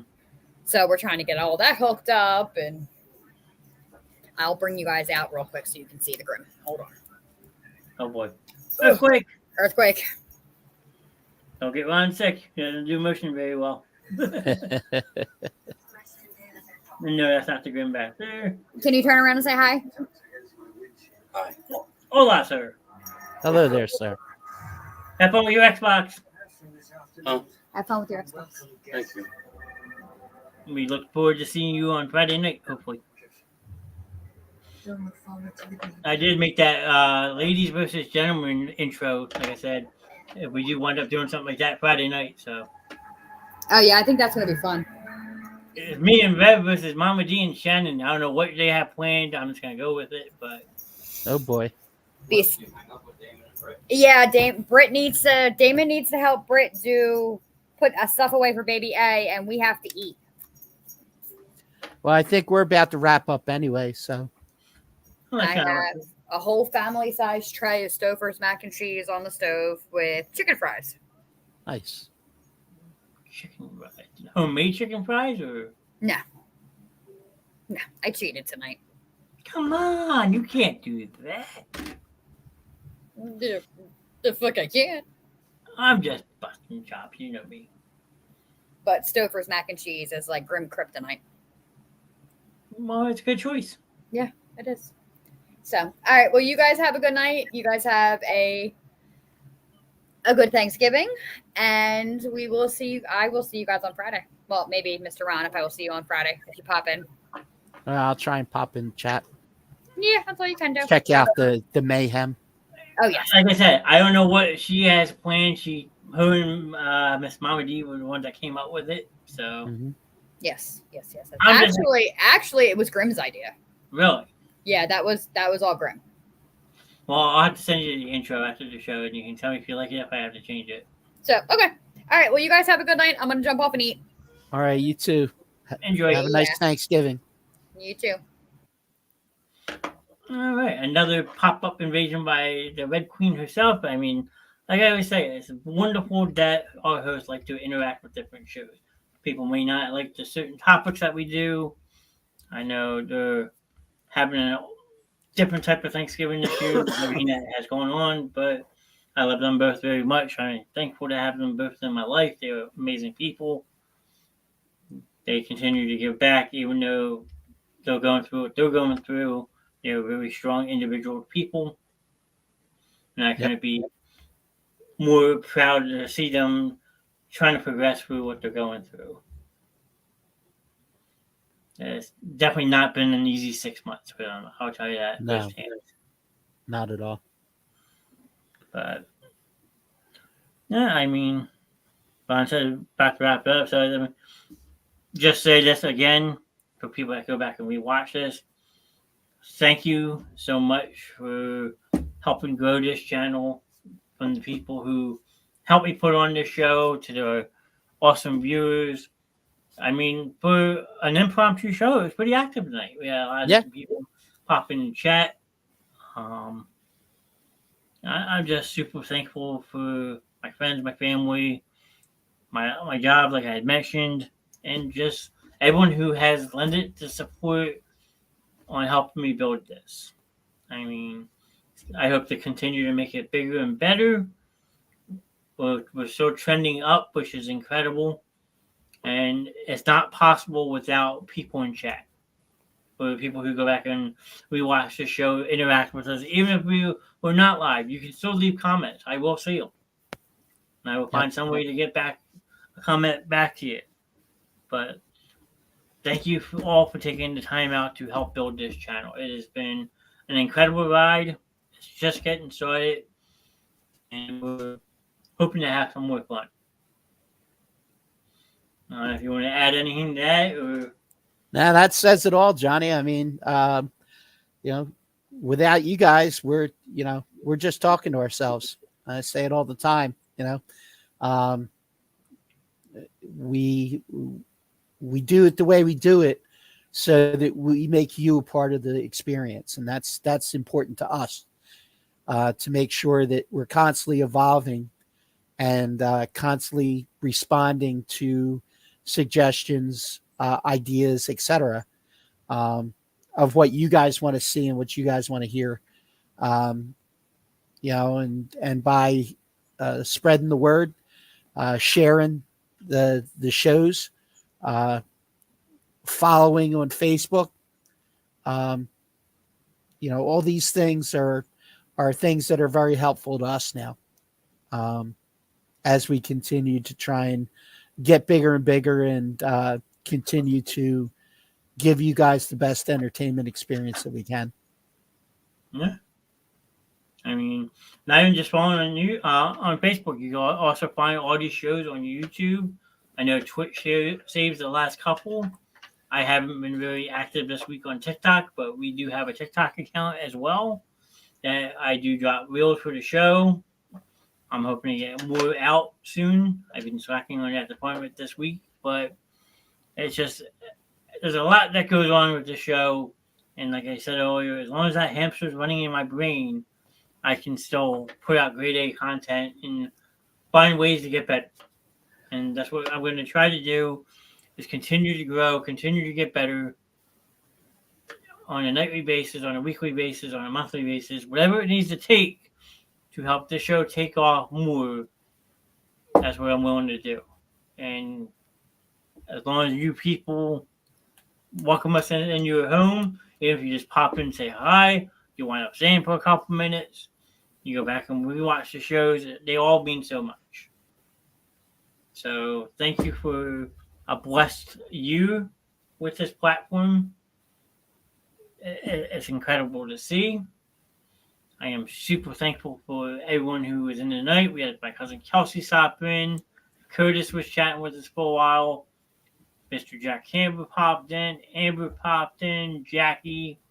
So we're trying to get all that hooked up, and I'll bring you guys out real quick so you can see the Grim. Hold on. Oh, boy. Earthquake. Earthquake. Don't get Ron sick. He doesn't do motion very well. No, that's not the Grim back there. Can you turn around and say hi? Hi. Hola, sir. Hello there, sir. Have fun with your Xbox. Oh, Have fun with your Xbox. thank you. We look forward to seeing you on Friday night, hopefully. I did make that ladies versus gentlemen intro, like I said. If we do wind up doing something like that Friday night, so. Oh, yeah, I think that's going to be fun. It's me and Rev versus Mama D and Shannon. I don't know what they have planned. I'm just gonna go with it, but Oh boy. What, you hang up with Damon and Britt? Yeah, Damon needs to help Britt put stuff away for baby A, and we have to eat. Well, I think we're about to wrap up anyway. So well, I that's kinda have a whole family size tray of Stouffer's mac and cheese on the stove with chicken fries. nice. chicken fries. Homemade chicken fries, or No, I cheated tonight. come on, you can't do that. The fuck I can. I'm just busting chops, you know me. But Stouffer's mac and cheese is like grim kryptonite. Well, it's a good choice. Yeah, it is. So, all right. Well, you guys have a good night. You guys have a good Thanksgiving, and we will see you. I will see you guys on Friday. Well, maybe Mr. Ron, if I will see you on Friday if you pop in. I'll try and pop in chat. Yeah, that's all you can do. Check out the mayhem. Oh yes. Like I said, I don't know what she has planned. Her and Miss Mama D were the ones that came up with it. So Mhm. Yes. I'm just- Actually, it was Grimm's idea. really, Yeah, that was all Grimm. well, I'll have to send you the intro after the show, and you can tell me if you like it. If I have to change it. So okay. All right. Well, you guys have a good night. I'm gonna jump off and eat. All right, you too. Enjoy. Have a nice Yeah. Thanksgiving. You too. All right, another pop-up invasion by the Red Queen herself. I mean, like I always say, it's wonderful that our hosts like to interact with different shows. People may not like the certain topics that we do. I know they're having a different type of Thanksgiving this year, with everything that has going on, but I love them both very much. I'm thankful to have them both in my life. They're amazing people. They continue to give back, even though they're going through what they're going through. They're very strong individual people, and I couldn't be more proud to see them trying to progress through what they're going through. It's definitely not been an easy 6 months for them. I'll tell you that No. firsthand. Not at all. But yeah, I mean, but I said about to wrap it up. So I mean, just say this again for people that go back and rewatch this. Thank you so much for helping grow this channel, from the people who helped me put on this show to the awesome viewers. I mean, for an impromptu show, it was pretty active tonight. We had a lot of different people pop in chat. I'm just super thankful for my friends, my family, my job, like I had mentioned, and just everyone who has lended to support on helping me build this. I mean, I hope to continue to make it bigger and better. We're still trending up, which is incredible. And it's not possible without people in chat. For people who go back and rewatch the show, interact with us. Even if we're not live, you can still leave comments. I will see them. And I will find some way to get back a comment back to you. But thank you all for taking the time out to help build this channel. It has been an incredible ride. It's just getting started. And we're hoping to have some more fun. I don't know if you want to add anything to that, or Now that says it all, Johnny. I mean, without you guys, we're just talking to ourselves. I say it all the time. We do it the way we do it so that we make you a part of the experience, and that's important to us, to make sure that we're constantly evolving and constantly responding to suggestions, ideas, etc., of what you guys want to see and what you guys want to hear. And by spreading the word, sharing the shows, following on Facebook, all these things are things that are very helpful to us now, as we continue to try and get bigger and bigger and continue to give you guys the best entertainment experience that we can. yeah. I mean, not even just following on Facebook. You can also find all these shows on YouTube. I know Twitch saves the last couple. I haven't been very active this week on TikTok, but we do have a TikTok account as well that I do drop reels for the show. I'm hoping to get more out soon. I've been slacking on that department this week, but it's just there's a lot that goes on with the show. And like I said earlier, as long as that hamster's running in my brain, I can still put out grade A content and find ways to get better. And that's what I'm going to try to do is continue to grow, continue to get better on a nightly basis, on a weekly basis, on a monthly basis, whatever it needs to take to help this show take off more. That's what I'm willing to do. And as long as you people welcome us in your home, even if you just pop in and say hi, you wind up staying for a couple minutes, you go back and rewatch the shows, they all mean so much. So thank you for a blessed you with this platform. It's incredible to see. I am super thankful for everyone who was in tonight. We had my cousin Kelsey stop in. Curtis was chatting with us for a while. Mr. Jack Campbell popped in. Amber popped in. Jackie.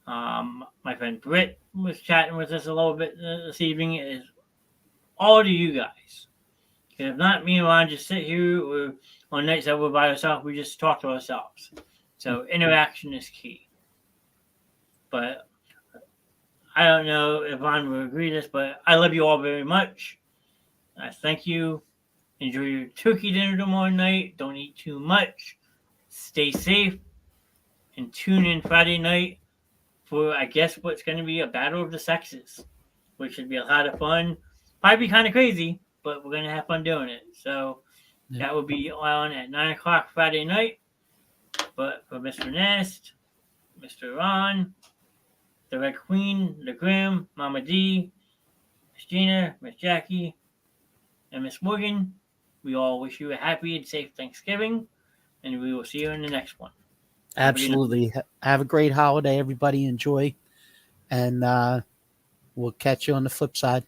My friend Britt was chatting with us a little bit this evening. It is all to you guys. If not, me and Ron just sit here, or on nights that we're by ourselves, we just talk to ourselves. So interaction is key. But I don't know if Ron will agree to this, but I love you all very much. I thank you. Enjoy your turkey dinner tomorrow night. Don't eat too much. Stay safe. And tune in Friday night for, I guess, what's going to be a battle of the sexes, which should be a lot of fun. Probably be kind of crazy, but we're going to have fun doing it. So that will be on at 9 o'clock Friday night. But for Mr. Knast, Mr. Ron, the Red Queen, the Grim, Mama D, Miss Gina, Miss Jackie, and Miss Morgan, we all wish you a happy and safe Thanksgiving, and we will see you in the next one. Absolutely. Have a great holiday, everybody. Enjoy, and we'll catch you on the flip side.